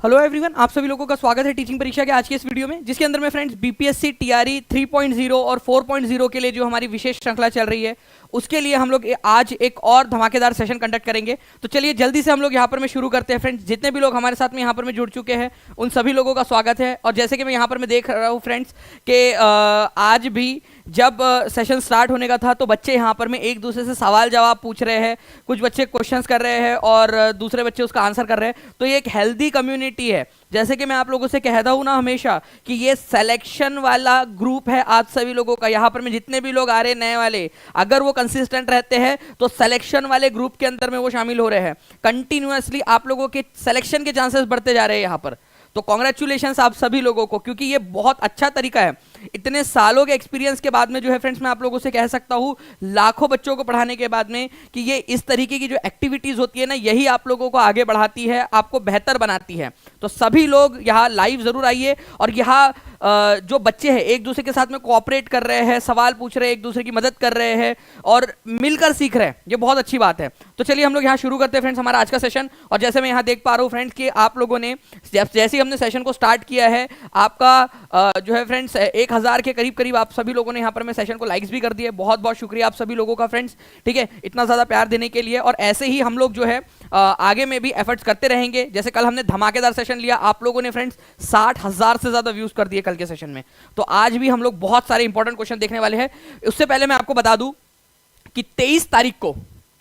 Hello everyone, आप सभी लोगों का स्वागत है टीचिंग परीक्षा के आज की इस वीडियो में, जिसके अंदर में फ्रेंड्स बीपीएससी टीआरई 3.0 और 4.0 के लिए जो हमारी विशेष श्रृंखला चल रही है उसके लिए हम लोग आज एक और धमाकेदार सेशन कंडक्ट करेंगे। तो चलिए जल्दी से हम लोग यहाँ पर में शुरू करते हैं फ्रेंड्स। जितने भी लोग हमारे साथ में यहाँ पर में जुड़ चुके हैं उन सभी लोगों का स्वागत है। और जैसे कि मैं यहाँ पर मैं देख रहा हूँ फ्रेंड्स कि आज भी जब सेशन स्टार्ट होने का था तो बच्चे यहाँ पर में एक दूसरे से सवाल जवाब पूछ रहे हैं, कुछ बच्चे क्वेश्चंस कर रहे हैं और दूसरे बच्चे उसका आंसर कर रहे हैं। तो ये एक हेल्दी कम्युनिटी है। जैसे कि मैं आप लोगों से कहता हूं ना हमेशा कि ये सिलेक्शन वाला ग्रुप है आप सभी लोगों का। यहाँ पर में जितने भी लोग आ रहे हैं नए वाले, अगर वो कंसिस्टेंट रहते हैं तो सिलेक्शन वाले ग्रुप के अंदर में वो शामिल हो रहे हैं। कंटिन्यूअसली आप लोगों के सिलेक्शन के चांसेस बढ़ते जा रहे हैं यहाँ पर। तो कॉन्ग्रेचुलेशंस आप सभी लोगों को, क्योंकि ये बहुत अच्छा तरीका है। इतने सालों के एक्सपीरियंस के बाद में जो है फ्रेंड्स मैं आप लोगों से कह सकता हूँ, लाखों बच्चों को पढ़ाने के बाद में, कि ये इस तरीके की जो एक्टिविटीज होती है ना, यही आप लोगों को आगे बढ़ाती है, आपको बेहतर बनाती है। तो सभी लोग यहाँ लाइव जरूर आइए और यहाँ जो बच्चे हैं एक दूसरे के साथ में कोऑपरेट कर रहे हैं, सवाल पूछ रहे हैं, एक दूसरे की मदद कर रहे हैं और मिलकर सीख रहे हैं। ये बहुत अच्छी बात है। तो चलिए हम लोग यहाँ शुरू करते हैं फ्रेंड्स हमारा आज का सेशन। और जैसे मैं यहाँ देख पा रहा हूँ फ्रेंड्स कि आप लोगों ने जैसे ही हमने सेशन को स्टार्ट किया है, आपका जो है फ्रेंड्स 1000 के करीब करीब आप सभी लोगों ने यहाँ पर मैं सेशन को लाइक्स भी कर दिए। बहुत बहुत शुक्रिया आप सभी लोगों का फ्रेंड्स, ठीक है, इतना ज़्यादा प्यार देने के लिए। और ऐसे ही हम लोग जो है आगे में भी एफर्ट्स करते रहेंगे। जैसे कल हमने धमाकेदार सेशन लिया, आप लोगों ने फ्रेंड्स 60,000 से ज़्यादा व्यूज़ कर दिए कल के सेशन में। तो आज भी हम लोग बहुत सारे इंपॉर्टेंट क्वेश्चन देखने वाले हैं। उससे पहले मैं आपको बता दूं कि 23 तारीख को,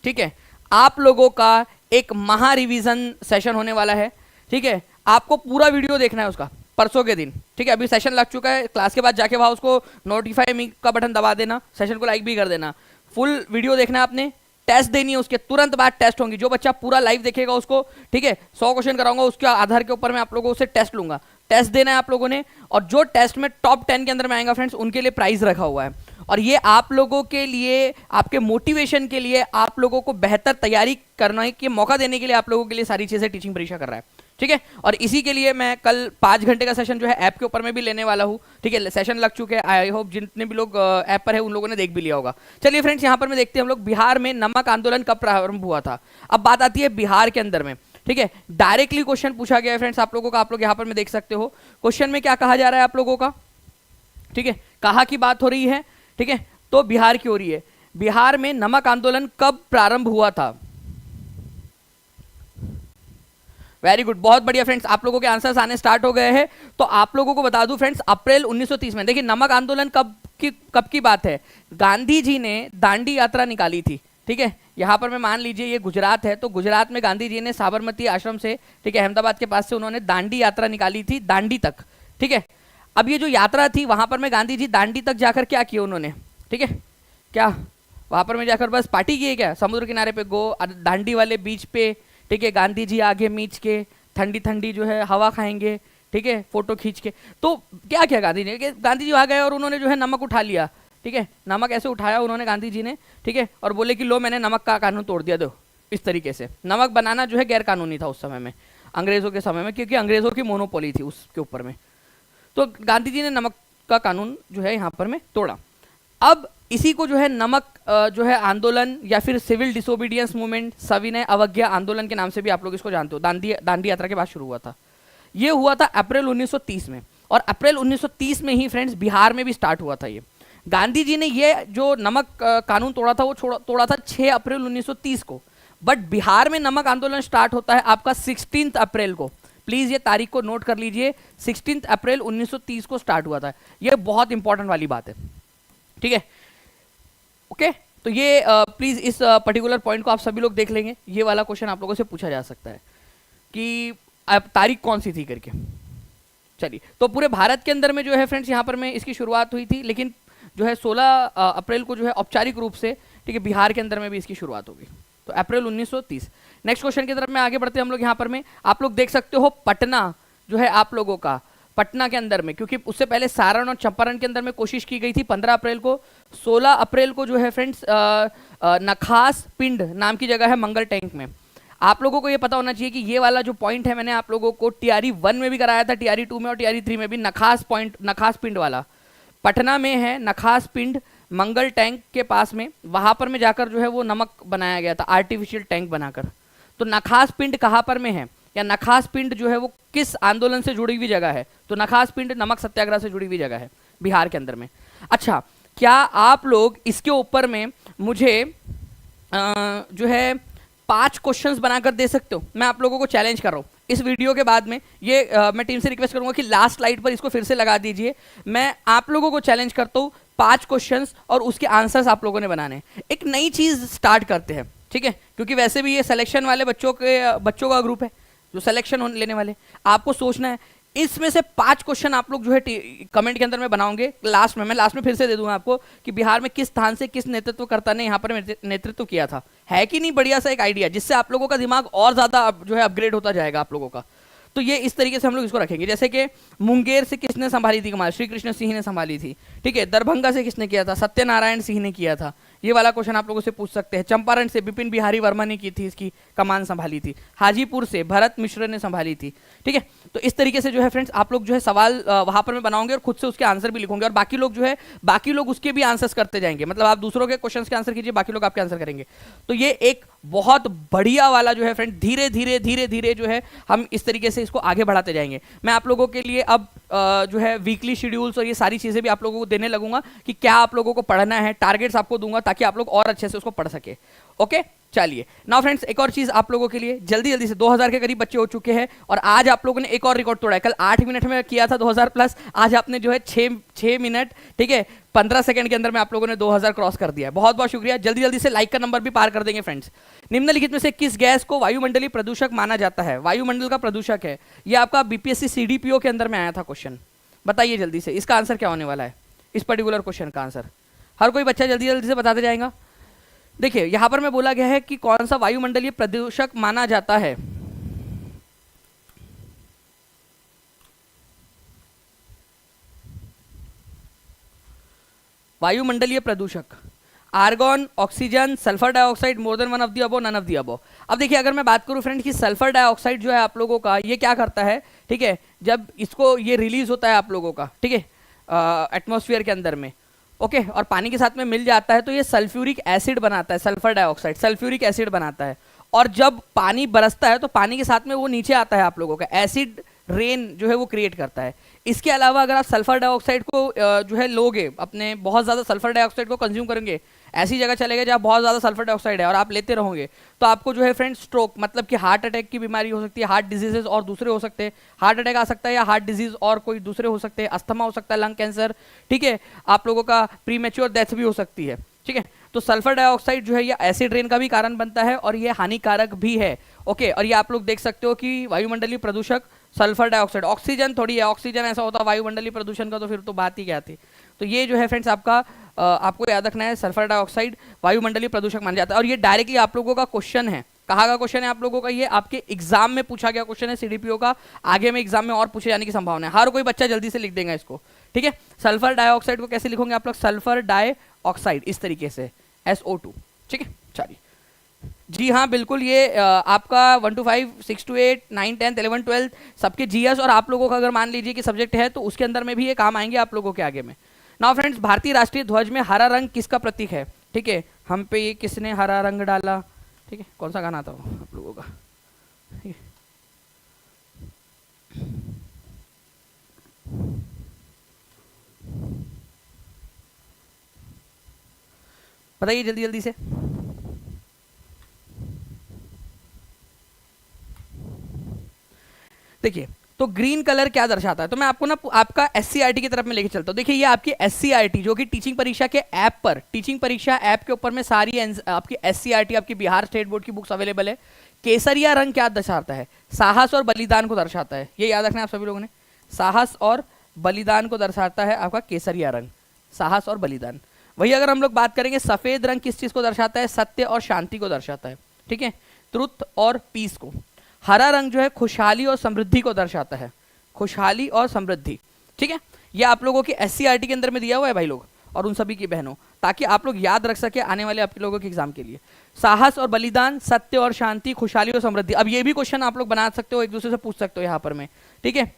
ठीक है, आप लोगों का एक महा रिवीजन सेशन होने वाला है। ठीक है, आपको पूरा वीडियो देखना है उसका परसों के दिन। ठीक है, अभी सेशन लग चुका है, क्लास के बाद जाके वहां उसको नोटिफाई मी का बटन दबा देना, सेशन को लाइक भी कर देना। फुल वीडियो देखना है आपने, टेस्ट देनी है, उसके तुरंत बाद टेस्ट होंगी। जो बच्चा पूरा लाइव देखेगा उसको, ठीक है, 100 क्वेश्चन कराऊंगा, उसके आधार के ऊपर मैं आप लोगों से टेस्ट लूंगा। टेस्ट देना है आप लोगों ने, और जो टेस्ट में टॉप 10 के अंदर में आएगा फ्रेंड्स, उनके लिए प्राइज रखा हुआ है। और ये आप लोगों के लिए, आपके मोटिवेशन के लिए, आप लोगों को बेहतर तैयारी करने के मौका देने के लिए आप लोगों के लिए सारी चीजें टीचिंग परीक्षा कर रहा है। ठीक है, और इसी के लिए मैं कल 5 घंटे का सेशन जो है ऐप के ऊपर में भी लेने वाला हूँ। ठीक है, सेशन लग चुके हैं, आई होप जितने भी लोग ऐप पर है उन लोगों ने देख भी लिया होगा। चलिए फ्रेंड्स, यहाँ पर मैं देखते हैं हम लोग बिहार में नमक आंदोलन कब प्रारंभ हुआ था। अब बात आती है बिहार के अंदर में। ठीक है, डायरेक्टली क्वेश्चन पूछा गया है फ्रेंड्स आप लोगों का। आप लोग यहाँ पर में देख सकते हो क्वेश्चन में क्या कहा जा रहा है आप लोगों का। ठीक है, कहा की बात हो रही है, ठीक है, तो बिहार की हो रही है। बिहार में नमक आंदोलन कब प्रारंभ हुआ था। वेरी गुड, बहुत बढ़िया फ्रेंड्स, आप लोगों के आंसर्स आने स्टार्ट हो गए हैं। तो आप लोगों को बता दूं फ्रेंड्स, अप्रैल 1930 में। देखिए, नमक आंदोलन कब की बात है। गांधी जी ने दांडी यात्रा निकाली थी। ठीक है, यहाँ पर मैं मान लीजिए ये गुजरात है, तो गुजरात में गांधी जी ने साबरमती आश्रम से, ठीक है, अहमदाबाद के पास से उन्होंने दांडी यात्रा निकाली थी, दांडी तक। ठीक है, अब ये जो यात्रा थी वहां पर में गांधी जी दांडी तक जाकर क्या किया उन्होंने, ठीक है, क्या वहां पर में जाकर बस पार्टी की है क्या, समुद्र किनारे पे गो दांडी वाले बीच पे, ठीक है, गांधी जी आगे मीच के ठंडी ठंडी जो है हवा खाएंगे, ठीक है, फोटो खींच के। तो क्या किया गांधी जी ने, गांधी जी आ गए और उन्होंने जो है नमक उठा लिया। ठीक है, नमक ऐसे उठाया उन्होंने गांधी जी ने, ठीक है, और बोले कि लो मैंने नमक का कानून तोड़ दिया। दो इस तरीके से नमक बनाना जो है गैर कानूनी था उस समय में, अंग्रेजों के समय में, क्योंकि अंग्रेजों की मोनोपोली थी उसके ऊपर में। तो गांधी जी ने नमक का कानून जो है यहाँ पर में तोड़ा। अब इसी को जो है नमक जो है आंदोलन या फिर सिविल डिसोबीडियंस मूवमेंट, सविनय अवज्ञा आंदोलन के नाम से भी आप लोग इसको जानते हो। दांडी यात्रा के बाद शुरू हुआ था। ये हुआ था अप्रैल 1930 में, और अप्रैल 1930 में ही फ्रेंड्स बिहार में भी स्टार्ट हुआ था ये। गांधी जी ने ये जो नमक कानून तोड़ा था वो तोड़ा था 6 अप्रैल 1930 को, बट बिहार में नमक आंदोलन स्टार्ट होता है आपका 16 अप्रैल को। प्लीज ये तारीख को नोट कर लीजिए, 16 अप्रैल 1930 को स्टार्ट हुआ था। ये बहुत इंपॉर्टेंट वाली बात है। ठीक है, ओके, तो ये प्लीज इस पर्टिकुलर पॉइंट को आप सभी लोग देख लेंगे। ये वाला क्वेश्चन आप लोगों से पूछा जा सकता है कि तारीख कौन सी थी करके। चलिए, तो पूरे भारत के अंदर में जो है फ्रेंड्स यहाँ पर में इसकी शुरुआत हुई थी, लेकिन जो है 16 अप्रैल को जो है औपचारिक रूप से, ठीक है, बिहार के अंदर में भी इसकी शुरुआत होगी। तो अप्रैल 1930। नेक्स्ट क्वेश्चन की तरफ में आगे बढ़ते हैं हम लोग। यहाँ पर में आप लोग देख सकते हो पटना जो है आप लोगों का, पटना के अंदर में, क्योंकि उससे पहले सारण और चंपारण के अंदर में कोशिश की गई थी 15 अप्रैल को। 16 अप्रैल को जो है फ्रेंड्स नखास पिंड नाम की जगह है मंगल टैंक में। आप लोगों को ये पता होना चाहिए कि ये वाला जो पॉइंट है मैंने आप लोगों को टीआरई 1 में भी कराया था, टीआरई 2 में और टीआरई 3 में भी। नखास पॉइंट, नखास पिंड वाला पटना में है, नखास पिंड मंगल टैंक के पास में। वहां पर में जाकर जो है वो नमक बनाया गया था आर्टिफिशियल टैंक बनाकर। तो नखास पिंड कहाँ पर में है, या नखास पिंड जो है वो किस आंदोलन से जुड़ी हुई जगह है? तो नखास पिंड नमक सत्याग्रह से जुड़ी हुई जगह है बिहार के अंदर में। अच्छा, क्या आप लोग इसके ऊपर में मुझे जो है 5 क्वेश्चंस बनाकर दे सकते हो? मैं आप लोगों को चैलेंज कर रहा हूँ इस वीडियो के बाद में। ये मैं टीम से रिक्वेस्ट करूंगा कि लास्ट स्लाइड पर इसको फिर से लगा दीजिए। मैं आप लोगों को चैलेंज करता हूँ 5 क्वेश्चंस और उसके आंसर्स आप लोगों ने बनाने हैं। एक नई चीज स्टार्ट करते हैं, ठीक है? क्योंकि वैसे भी ये सिलेक्शन वाले बच्चों का ग्रुप है जो सिलेक्शन लेने वाले। आपको सोचना है इसमें से 5 क्वेश्चन आप लोग जो है कमेंट के अंदर में बनाओगे। लास्ट में मैं फिर से दे दूंगा आपको कि बिहार में किस स्थान से किस नेतृत्वकर्ता ने यहाँ पर नेतृत्व किया था। है कि नहीं बढ़िया सा एक आइडिया, जिससे आप लोगों का दिमाग और ज्यादा जो है अपग्रेड होता जाएगा आप लोगों का। तो ये इस तरीके से हम लोग इसको रखेंगे। जैसे कि मुंगेर से किसने संभाली थी कमान? श्री कृष्ण सिंह ने संभाली थी, ठीक है। दरभंगा से किसने किया था? सत्यनारायण सिंह ने किया था। ये वाला क्वेश्चन आप लोगों से पूछ सकते हैं। चंपारण से बिपिन बिहारी वर्मा ने की थी, इसकी कमान संभाली थी। हाजीपुर से भरत मिश्र ने संभाली थी, ठीक है। तो इस तरीके से जो है फ्रेंड्स आप लोग जो है सवाल वहां पर मैं बनाऊंगे और खुद से उसके आंसर भी लिखूंगे, और बाकी लोग जो है बाकी लोग उसके भी आंसर्स करते जाएंगे। मतलब आप दूसरों के क्वेश्चंस के आंसर कीजिए, बाकी लोग आपके आंसर करेंगे। तो ये एक बहुत बढ़िया वाला जो है फ्रेंड धीरे धीरे जो है हम इस तरीके से इसको आगे बढ़ाते जाएंगे। मैं आप लोगों के लिए अब जो है वीकली शेड्यूल्स और ये सारी चीजें भी आप लोगों को देने लगूंगा कि क्या आप लोगों को पढ़ना है, टारगेट्स आपको दूंगा ताकि आप लोग और अच्छे से उसको पढ़ सके। ओके, चलिए नाउ फ्रेंड्स एक और चीज आप लोगों के लिए, जल्दी से 2000 के करीब बच्चे हो चुके हैं और आज आप लोगों ने एक और रिकॉर्ड तोड़ा है। कल 8 मिनट में किया था 2000 प्लस, आज आपने जो है 6 मिनट, ठीक है, 15 सेकंड के अंदर में आप लोगों ने 2000 क्रॉस कर दिया है। बहुत बहुत शुक्रिया। जल्दी से लाइक का नंबर भी पार कर देंगे फ्रेंड्स। निम्नलिखित में से किस गैस को वायुमंडलीय प्रदूषक माना जाता है? वायुमंडल का प्रदूषक है, यह आपका बीपीएससी सीडीपीओ के अंदर में आया था क्वेश्चन। बताइए जल्दी से इसका आंसर क्या होने वाला है, इस पर्टिकुलर क्वेश्चन का आंसर। हर कोई बच्चा जल्दी से बताते जाएगा। देखिए यहां पर मैं बोला गया है कि कौन सा वायुमंडलीय प्रदूषक माना जाता है। वायुमंडलीय प्रदूषक argon, oxygen, sulphur dioxide, more than one of the above, none of the above. अब देखिए अगर मैं बात करूं फ्रेंड कि सल्फर डाइऑक्साइड जो है आप लोगों का ये क्या करता है, ठीक है, जब इसको ये रिलीज होता है आप लोगों का, ठीक है, एटमॉस्फेयर के अंदर में, ओके, और पानी के साथ में मिल जाता है तो ये सल्फ्यूरिक एसिड बनाता है। सल्फर डाइऑक्साइड सल्फ्यूरिक एसिड बनाता है, और जब पानी बरसता है तो पानी के साथ में वो नीचे आता है आप लोगों का, एसिड रेन जो है वो क्रिएट करता है। इसके अलावा अगर आप सल्फर डाइऑक्साइड को जो है लोगे, अपने बहुत ज़्यादा सल्फर डाइऑक्साइड को कंज्यूम करेंगे, ऐसी जगह चलेगा जहाँ बहुत ज़्यादा सल्फर डाइऑक्साइड है और आप लेते रहोगे, तो आपको जो है फ्रेंड स्ट्रोक मतलब कि हार्ट अटैक की बीमारी हो सकती है, हार्ट डिजीजेज और दूसरे हो सकते हैं। हार्ट अटैक आ सकता है या हार्ट डिजीज और कोई दूसरे हो सकते हैं, अस्थमा हो सकता है, लंग कैंसर, ठीक है, आप लोगों का प्रीमेच्योर डेथ भी हो सकती है, ठीक है। तो सल्फर डाइऑक्साइड जो है ये एसिड रेन का भी कारण बनता है और ये हानिकारक भी है, ओके। और ये आप लोग देख सकते हो कि वायुमंडलीय प्रदूषक सल्फर डाइऑक्साइड, ऑक्सीजन थोड़ी है, ऑक्सीजन ऐसा होता है वायुमंडलीय प्रदूषण का, तो फिर तो बात ही क्या थी। तो ये जो है फ्रेंड्स आपका आपको याद रखना है, सल्फर डाइऑक्साइड वायुमंडलीय प्रदूषक माना जाता है। और ये डायरेक्टली आप लोगों का क्वेश्चन है, कहाँ का क्वेश्चन है आप लोगों का, ये आपके एग्जाम में पूछा गया क्वेश्चन है सीडीपीओ का, आगे में एग्जाम में और पूछे जाने की संभावना है। हर कोई बच्चा जल्दी से लिख देगा इसको, ठीक है। सल्फर डाइऑक्साइड को कैसे लिखोगे आप लोग? सल्फर डाइऑक्साइड इस तरीके से SO2, ठीक है। चलिए जी हाँ बिल्कुल, ये आपका 1 to 5, 6 to 8, 9, 10, 11, 12 सबके जीएस, और आप लोगों का अगर मान लीजिए कि सब्जेक्ट है तो उसके अंदर में भी ये काम आएंगे आप लोगों के आगे में। नाउ फ्रेंड्स भारतीय राष्ट्रीय ध्वज में हरा रंग किसका प्रतीक है? ठीक है, हम पे ये किसने हरा रंग डाला, ठीक है, कौन सा गाना था वो आप लोगों का, ठीक है। बताइए जल्दी से। देखिए तो ग्रीन कलर क्या दर्शाता है, तो मैं आपको ना आपका एससीईआरटी की तरफ में लेके चलता हूं। देखिए ये आपकी एससीईआरटी जो कि टीचिंग परीक्षा के ऐप पर, टीचिंग परीक्षा ऐप के ऊपर में सारी आपकी एससीईआरटी आपकी बिहार स्टेट बोर्ड की बुक्स अवेलेबल है। केसरिया रंग क्या दर्शाता है? साहस और बलिदान को दर्शाता है, ये याद रखना है आप सभी लोगों ने। साहस और बलिदान को दर्शाता है आपका केसरिया रंग, साहस और बलिदान। वही अगर हम लोग बात करेंगे सफेद रंग किस चीज को दर्शाता है? सत्य और शांति को दर्शाता है, ठीक है, ट्रुथ और पीस को। हरा रंग जो है खुशहाली और समृद्धि को दर्शाता है, खुशहाली और समृद्धि, ठीक है। ये आप लोगों की एससीईआरटी के अंदर में दिया हुआ है भाई लोग, और उन सभी की बहनों, ताकि आप लोग याद रख सके आने वाले आप लोगों के एग्जाम के लिए। साहस और बलिदान, सत्य और शांति, खुशहाली और समृद्धि। अब ये भी क्वेश्चन आप लोग बना सकते हो, एक दूसरे से पूछ सकते हो यहाँ पर में, ठीक है।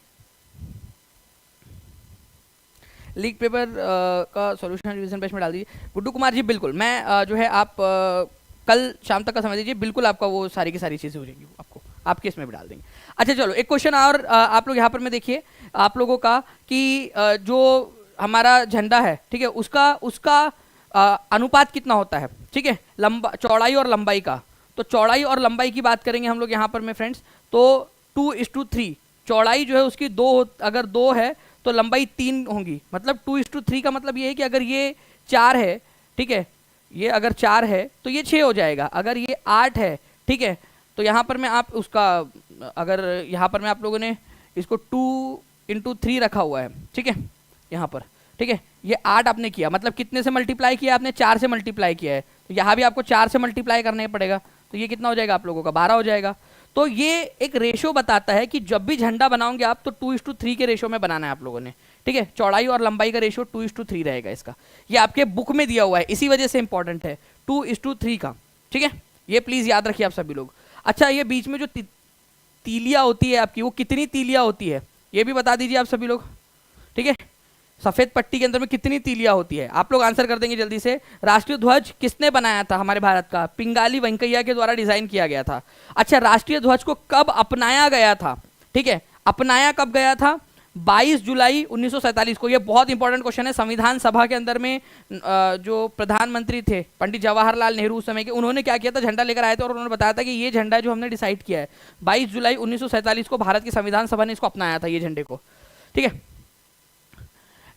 लीक पेपर का सॉल्यूशन रिवीजन पेज में डाल दीजिए गुड्डू कुमार जी। बिल्कुल, मैं जो है आप कल शाम तक का समय दीजिए, बिल्कुल आपका वो सारी की सारी चीजें हो जाएंगी आपको आपके इसमें भी डाल देंगे। अच्छा चलो एक क्वेश्चन और आप लोग यहाँ पर में देखिए आप लोगों का कि जो हमारा झंडा है, ठीक है, उसका उसका अनुपात कितना होता है, ठीक है, लंबा चौड़ाई और लंबाई का। तो चौड़ाई और लंबाई की बात करेंगे हम लोग यहाँ पर में फ्रेंड्स, तो 2:3 चौड़ाई जो है उसकी अगर 2 है तो लंबाई 3 होंगी, मतलब 2:3 का मतलब ये है कि अगर ये 4 है, ठीक है, ये अगर 4 है तो ये 6 हो जाएगा, अगर ये 8 है, ठीक है, तो यहाँ पर मैं आप उसका अगर यहाँ पर मैं आप लोगों ने इसको 2:3 रखा हुआ है, ठीक है, यहाँ पर, ठीक है, ये 8 आपने किया, मतलब कितने से मल्टीप्लाई किया आपने, 4 से मल्टीप्लाई किया है, तो यहाँ भी आपको 4 से मल्टीप्लाई करना पड़ेगा, तो ये कितना हो जाएगा आप लोगों का 12 हो जाएगा। तो ये एक रेशो बताता है कि जब भी झंडा बनाओगे आप तो 2:3 के रेशो में बनाना है आप लोगों ने, ठीक है, चौड़ाई और लंबाई का रेशो 2:3 रहेगा इसका, ये आपके बुक में दिया हुआ है, इसी वजह से इंपॉर्टेंट है 2:3 का, ठीक है, ये प्लीज याद रखिए आप सभी लोग। अच्छा ये बीच में जो तीलियां होती है आपकी, वो कितनी तीलियां होती है ये भी बता दीजिए आप सभी लोग, ठीक है, सफेद पट्टी के अंदर में कितनी तीलियां होती है, आप लोग आंसर कर देंगे जल्दी से। राष्ट्रीय ध्वज किसने बनाया था हमारे भारत का, पिंगाली वेंकैया के द्वारा डिजाइन किया गया था। अच्छा राष्ट्रीय ध्वज को कब अपनाया गया था, ठीक है, अपनाया कब गया था, 22 जुलाई 1947 को। ये बहुत इंपॉर्टेंट क्वेश्चन है, संविधान सभा के अंदर में जो प्रधानमंत्री थे पंडित जवाहरलाल नेहरू उस समय के, उन्होंने क्या किया था, झंडा लेकर आए थे और उन्होंने बताया था कि ये झंडा जो हमने डिसाइड किया है 22 जुलाई 1947 को भारत की संविधान सभा ने इसको अपनाया था ये झंडे को, ठीक है।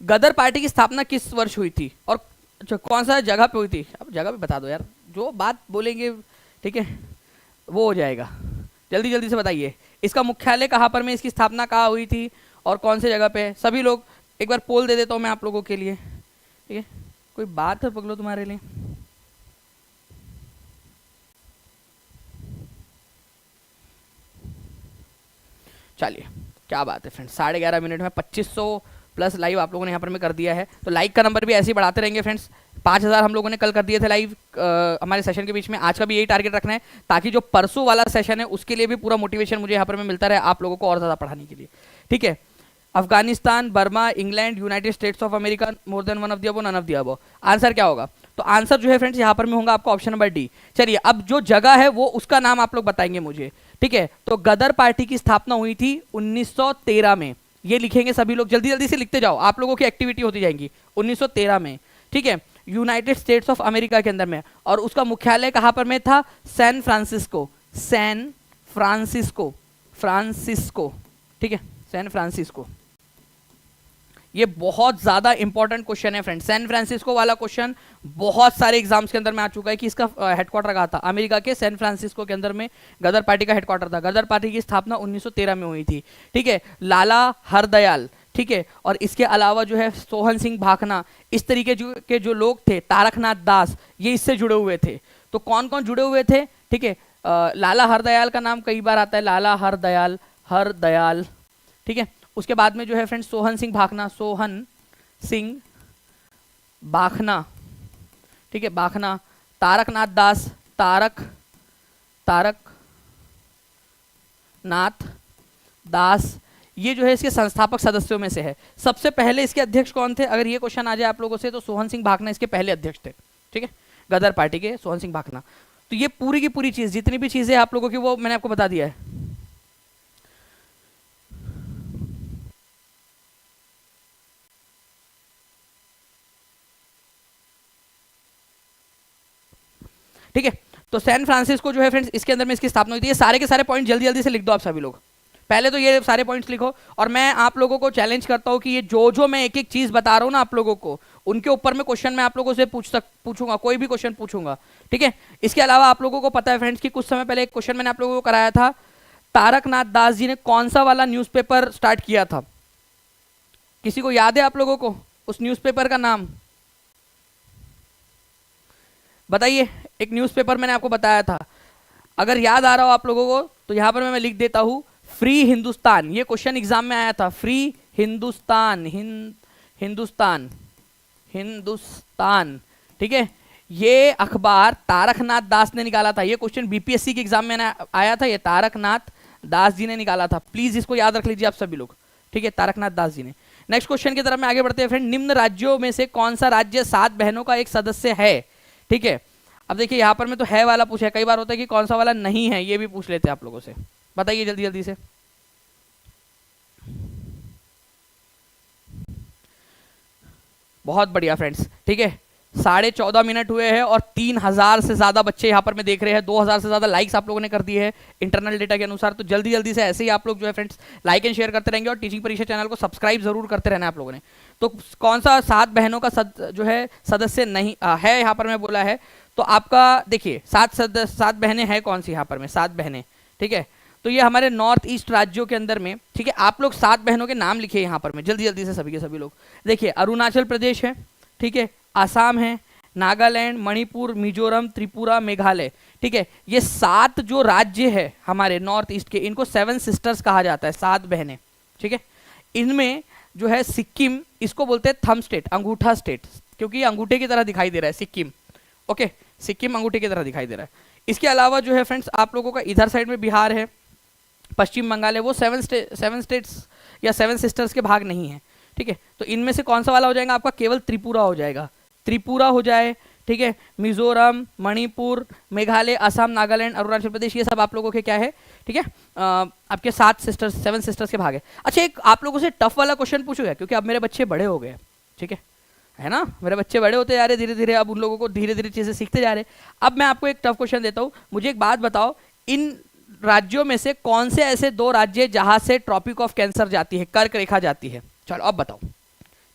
गदर पार्टी की स्थापना किस वर्ष हुई थी और कौन सा जगह पे हुई थी, अब जगह भी बता दो यार, जो बात बोलेंगे ठीक है वो हो जाएगा, जल्दी जल्दी से बताइए। इसका मुख्यालय कहाँ पर में, इसकी स्थापना कहाँ हुई थी और कौन से जगह पे है, सभी लोग एक बार पोल दे देता हूँ मैं आप लोगों के लिए, ठीक है, कोई बात है पगलो तुम्हारे लिए। चलिए क्या बात है फ्रेंड्स, 11:30 मिनट में 2500 प्लस लाइव आप लोगों ने यहाँ पर में कर दिया है, तो लाइक का नंबर भी ऐसे ही बढ़ाते रहेंगे फ्रेंड्स। 5000 हम लोगों ने कल कर दिए थे लाइव हमारे सेशन के बीच में, आज का भी यही टारगेट रखना है ताकि जो परसों वाला सेशन है उसके लिए भी पूरा मोटिवेशन मुझे यहाँ पर में मिलता रहे आप लोगों को और ज़्यादा पढ़ाने के लिए, ठीक है। Afghanistan, Burma, England, United States of America, more than one of the above, none of the above. Answer क्या होगा, तो आंसर जो है फ्रेंड्स यहाँ पर में होगा आपका ऑप्शन नंबर डी। चलिए अब जो जगह है वो उसका नाम आप लोग बताएंगे मुझे, ठीक है। तो गदर पार्टी की स्थापना हुई थी 1913 में, ये लिखेंगे सभी लोग, जल्दी जल्दी से लिखते जाओ, आप लोगों की एक्टिविटी होती जाएंगी। 1913 में, ठीक है, यूनाइटेड स्टेट्स ऑफ अमेरिका के अंदर में, और उसका मुख्यालय कहां पर में था, San Francisco, San Francisco, Francisco, ठीक है, सैन फ्रांसिस्को। ये बहुत ज्यादा इंपॉर्टेंट क्वेश्चन है फ्रेंड, सैन फ्रांसिस्को वाला क्वेश्चन बहुत सारे एग्जाम्स के अंदर में आ चुका है कि इसका हेडक्वार्टर कहाँ था, अमेरिका के सैन फ्रांसिस्को के अंदर में गदर पार्टी का हेडक्वार्टर था। गदर पार्टी की स्थापना 1913 में हुई थी, ठीक है। लाला हरदयाल, ठीक है, और इसके अलावा जो है सोहन सिंह भाखना, इस तरीके के जो लोग थे, तारकनाथ दास, ये इससे जुड़े हुए थे। तो कौन कौन जुड़े हुए थे, ठीक है, लाला हरदयाल का नाम कई बार आता है, लाला हरदयाल, हरदयाल, ठीक है। उसके बाद में जो है फ्रेंड्स सोहन सिंह भाखना, सोहन सिंह भाखना, ठीक है, भाखना, तारकनाथ दास, तारक नाथ दास, ये जो है इसके संस्थापक सदस्यों में से है। सबसे पहले इसके अध्यक्ष कौन थे, अगर ये क्वेश्चन आ जाए आप लोगों से, तो सोहन सिंह भाखना इसके पहले अध्यक्ष थे, ठीक है, गदर पार्टी के सोहन सिंह भाखना। तो ये पूरी की पूरी चीज, जितनी भी चीजें आप लोगों की, वो मैंने आपको बता दिया है। ठीक है, तो सैन फ्रांसिस्को जो है फ्रेंड्स, इसके अंदर में इसकी स्थापना हुई थी। ये सारे के सारे पॉइंट जल्दी जल्दी से लिख दो आप सभी लोग, पहले तो ये सारे पॉइंट्स लिखो, और मैं आप लोगों को चैलेंज करता हूं कि ये जो मैं एक एक चीज बता रहा हूं ना आप लोगों को, उनके ऊपर में क्वेश्चन मैं आप लोगों से पूछूंगा, कोई भी क्वेश्चन पूछूंगा, ठीक है। इसके अलावा आप लोगों को पता है फ्रेंड्स कि कुछ समय पहले एक क्वेश्चन मैंने आप लोगों को कराया था, तारकनाथ दास जी ने कौन सा वाला न्यूज़पेपर स्टार्ट किया था, किसी को याद है आप लोगों को उस न्यूज़पेपर का नाम बताइए। एक न्यूज़पेपर मैंने आपको बताया था, अगर याद आ रहा हो आप लोगों को तो यहां पर मैं लिख देता हूं, फ्री हिंदुस्तान। ये क्वेश्चन एग्जाम में आया था, फ्री हिंदुस्तान, हिंदुस्तान, हिंदुस्तान, ठीक है। ये अखबार तारकनाथ दास ने निकाला था, ये क्वेश्चन बीपीएससी के एग्जाम में आया था, ये तारकनाथ दास जी ने निकाला था, प्लीज इसको याद रख लीजिए आप सभी लोग, ठीक है, तारकनाथ दास जी ने। नेक्स्ट क्वेश्चन की तरफ में आगे बढ़ते हैं फ्रेंड, निम्न राज्यों में से कौन सा राज्य 7 बहनों का एक सदस्य है, ठीक है। अब देखिए यहाँ पर मैं तो है वाला पूछा है, कई बार होता है कि कौन सा वाला नहीं है, ये भी पूछ लेते हैं आप लोगों से, बताइए जल्दी जल्दी से। बहुत बढ़िया फ्रेंड्स, ठीक है, 14.5 मिनट हुए हैं और 3,000 से ज्यादा बच्चे यहाँ पर मैं देख रहे हैं, 2,000 से ज्यादा लाइक्स आप लोगों ने कर दिए हैं इंटरनल डेटा के अनुसार। तो जल्दी जल्दी से ऐसे ही आप लोग जो है फ्रेंड्स लाइक एंड शेयर करते रहेंगे और टीचिंग परीक्षा चैनल को सब्सक्राइब जरूर करते रहना आप लोगों ने। तो कौन सा 7 बहनों का जो है सदस्य नहीं है यहाँ पर मैं बोला है, तो आपका देखिए 7 बहनें हैं कौन सी यहाँ पर में, 7 बहनें, ठीक है। तो ये हमारे नॉर्थ ईस्ट राज्यों के अंदर में, ठीक है। आप लोग 7 बहनों के नाम लिखिए यहाँ पर में जल्दी जल्दी से सभी के सभी लोग। देखिए अरुणाचल प्रदेश है, ठीक है, आसाम है, नागालैंड, मणिपुर, मिजोरम, त्रिपुरा, मेघालय, ठीक है। ये 7 जो राज्य है हमारे नॉर्थ ईस्ट के, इनको 7 सिस्टर्स कहा जाता है, 7 बहनें, ठीक है। इनमें जो है सिक्किम, इसको बोलते हैं थंब स्टेट, अंगूठा स्टेट, क्योंकि अंगूठे की तरह दिखाई दे रहा है सिक्किम, ओके, सिक्किम अंगूठे की तरह दिखाई दे रहा है। इसके अलावा जो है फ्रेंड्स आप लोगों का इधर साइड में बिहार है, पश्चिम बंगाल है, वो 7 स्टेट्स या 7 सिस्टर्स के भाग नहीं है, ठीक है। तो इनमें से कौन सा वाला हो जाएगा आपका, केवल त्रिपुरा हो जाएगा, त्रिपुरा हो जाए, ठीक है। मिजोरम, मणिपुर, मेघालय, असम, नागालैंड, अरुणाचल प्रदेश, ये सब आप लोगों के क्या है, ठीक है, आपके 7 सिस्टर्स के भाग है। अच्छा, एक आप लोगों से टफ वाला क्वेश्चन पूछूंगा, क्योंकि अब मेरे बच्चे बड़े हो गए, ठीक है ना, मेरे बच्चे बड़े होते जा रहे धीरे धीरे, अब उन लोगों को धीरे धीरे चीजें सीखते जा रहे। अब मैं आपको एक टफ क्वेश्चन देता हूँ, मुझे एक बात बताओ, इन राज्यों में से कौन से ऐसे 2 राज्य जहां से ट्रॉपिक ऑफ कैंसर जाती है, कर्क रेखा जाती है, चलो अब बताओ,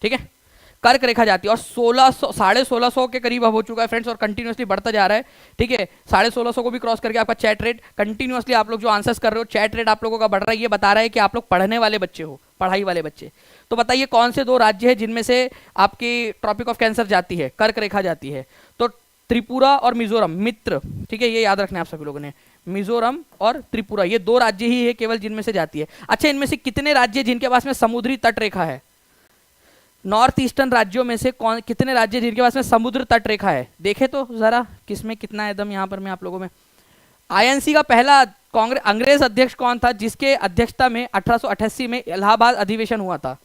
ठीक है। कर्क रेखा जाती है और 1600 के करीब अब हो चुका है फ्रेंड्स, और कंटिन्यूअसली बढ़ता जा रहा है, ठीक है। 1650 को भी क्रॉस करके आपका चैट रेट कंटिन्यूअसली, आप लोग जो आंसर्स कर रहे हो, चैट रेट आप लोगों का बढ़ रहा है, ये बता रहा है कि आप लोग पढ़ने वाले बच्चे हो, पढ़ाई वाले बच्चे। तो बताइए कौन से 2 राज्य है जिनमें से आपकी ट्रॉपिक ऑफ कैंसर जाती है, कर्क रेखा जाती है। तो त्रिपुरा और मिजोरम, मित्र, ठीक है, ये याद रखना है आप सभी लोगों ने, मिजोरम और त्रिपुरा, ये 2 राज्य ही है केवल जिनमें से जाती है। अच्छा, इनमें से कितने राज्य जिनके पास में समुद्री तट रेखा है, नॉर्थ ईस्टर्न राज्यों में से कितने राज्य जिनके पास में समुद्र तट रेखा है, देखे तो जरा किसमें कितना एकदम यहाँ पर मैं आप लोगों में। आईएनसी का पहला कांग्रेस अंग्रेज अध्यक्ष कौन था जिसके अध्यक्षता में 1888 में इलाहाबाद अधिवेशन हुआ था।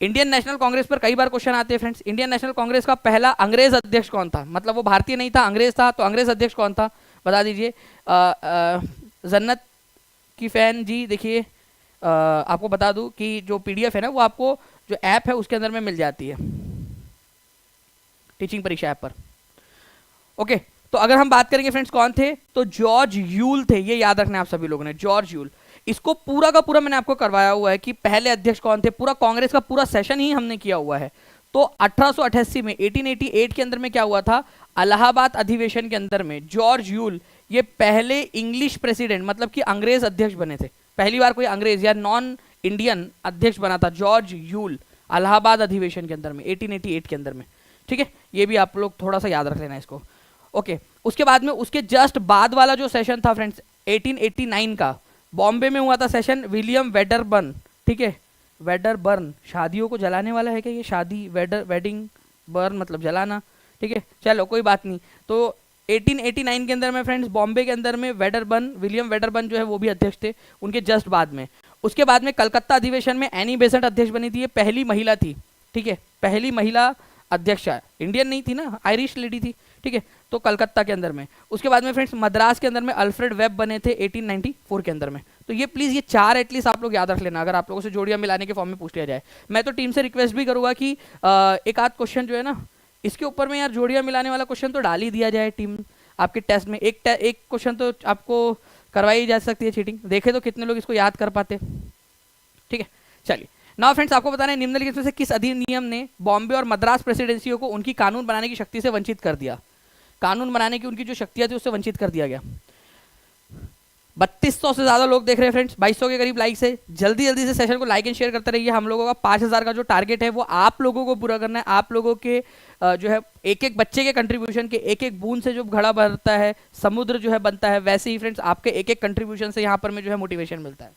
इंडियन नेशनल कांग्रेस पर कई बार क्वेश्चन आते हैं फ्रेंड्स, इंडियन नेशनल कांग्रेस का पहला अंग्रेज अध्यक्ष कौन था, मतलब वो भारतीय नहीं था, अंग्रेज था, तो अंग्रेज अध्यक्ष कौन था बता दीजिए। जन्नत की फैन जी, देखिए आपको बता दूं कि जो पीडीएफ है ना, वो आपको जो ऐप है उसके अंदर में मिल जाती है, टीचिंग परीक्षा ऐप पर, ओके। तो अगर हम बात करेंगे फ्रेंड्स कौन थे, तो जॉर्ज यूल थे, ये याद रखना है आप सभी लोगों ने, जॉर्ज यूल। इसको पूरा का पूरा मैंने आपको करवाया हुआ है कि पहले अध्यक्ष कौन थे, पूरा कांग्रेस का पूरा सेशन ही हमने किया हुआ है। तो 1888 में 1888 के अंदर में क्या हुआ था, इलाहाबाद अधिवेशन के अंदर में जॉर्ज यूल ये पहले इंग्लिश प्रेसिडेंट, मतलब कि अंग्रेज अध्यक्ष बने थे, पहली बार कोई अंग्रेज या नॉन इंडियन अध्यक्ष बना था जॉर्ज यूल इलाहाबाद अधिवेशन के अंदर में 1888 के अंदर में, ठीक है। ये भी आप लोग थोड़ा सा याद रख लेना इसको, ओके। उसके बाद में उसके जस्ट बाद वाला जो सेशन था फ्रेंड्स 1889 का, बॉम्बे में हुआ था सेशन, विलियम वेडरबर्न, ठीक है, वेडरबर्न, शादियों को जलाने वाला है क्या ये, शादी वेडिंग बर्न मतलब जलाना, ठीक है, चलो कोई बात नहीं। तो 1889 के अंदर में फ्रेंड्स बॉम्बे के अंदर में वेडरबर्न, विलियम वेडरबर्न जो है वो भी अध्यक्ष थे, उनके जस्ट बाद में। उसके बाद में कलकत्ता अधिवेशन में एनी बेसेंट अध्यक्ष बनी थी, ये पहली महिला थी, ठीक है, पहली महिला अध्यक्ष, इंडियन नहीं थी ना, आयरिश लेडी थी, ठीक है, तो कलकत्ता के अंदर में। उसके बाद में फ्रेंड्स मद्रास के अंदर में अल्फ्रेड वेब बने थे 1894 के अंदर में। तो ये प्लीज ये 4 एटलीस्ट आप लोग याद रख लेना, अगर आप लोगों से जोड़ियां मिलाने के फॉर्म में पूछ लिया जाए। मैं तो टीम से रिक्वेस्ट भी करूंगा कि एक आध क्वेश्चन जो है ना इसके ऊपर में यार जोड़ियां मिलाने वाला क्वेश्चन तो डाल ही दिया जाए टीम आपके टेस्ट में, एक क्वेश्चन तो आपको करवाई जा सकती है चीटिंग, देखे तो कितने लोग इसको याद कर पाते, ठीक है। चलिए नाउ फ्रेंड्स आपको बताना है निम्नलिखित में से किस अधिनियम ने बॉम्बे और मद्रास प्रेसिडेंसियों को उनकी कानून बनाने की शक्ति से वंचित कर दिया, कानून बनाने की उनकी जो शक्तियां थी उससे वंचित कर दिया गया। 3200 से ज्यादा लोग देख रहे हैं फ्रेंड्स, 2200 के करीब लाइक्स है, जल्दी जल्दी से सेशन को लाइक एंड शेयर करते रहिए। हम लोगों का 5000 का जो टारगेट है वो आप लोगों को पूरा करना है, आप लोगों के जो है एक एक बच्चे के कंट्रीब्यूशन के एक एक बूंद से जो घड़ा बनता है, समुद्र जो है बनता है, वैसे ही फ्रेंड्स आपके एक एक कंट्रीब्यूशन से यहाँ पर में जो है मोटिवेशन मिलता है।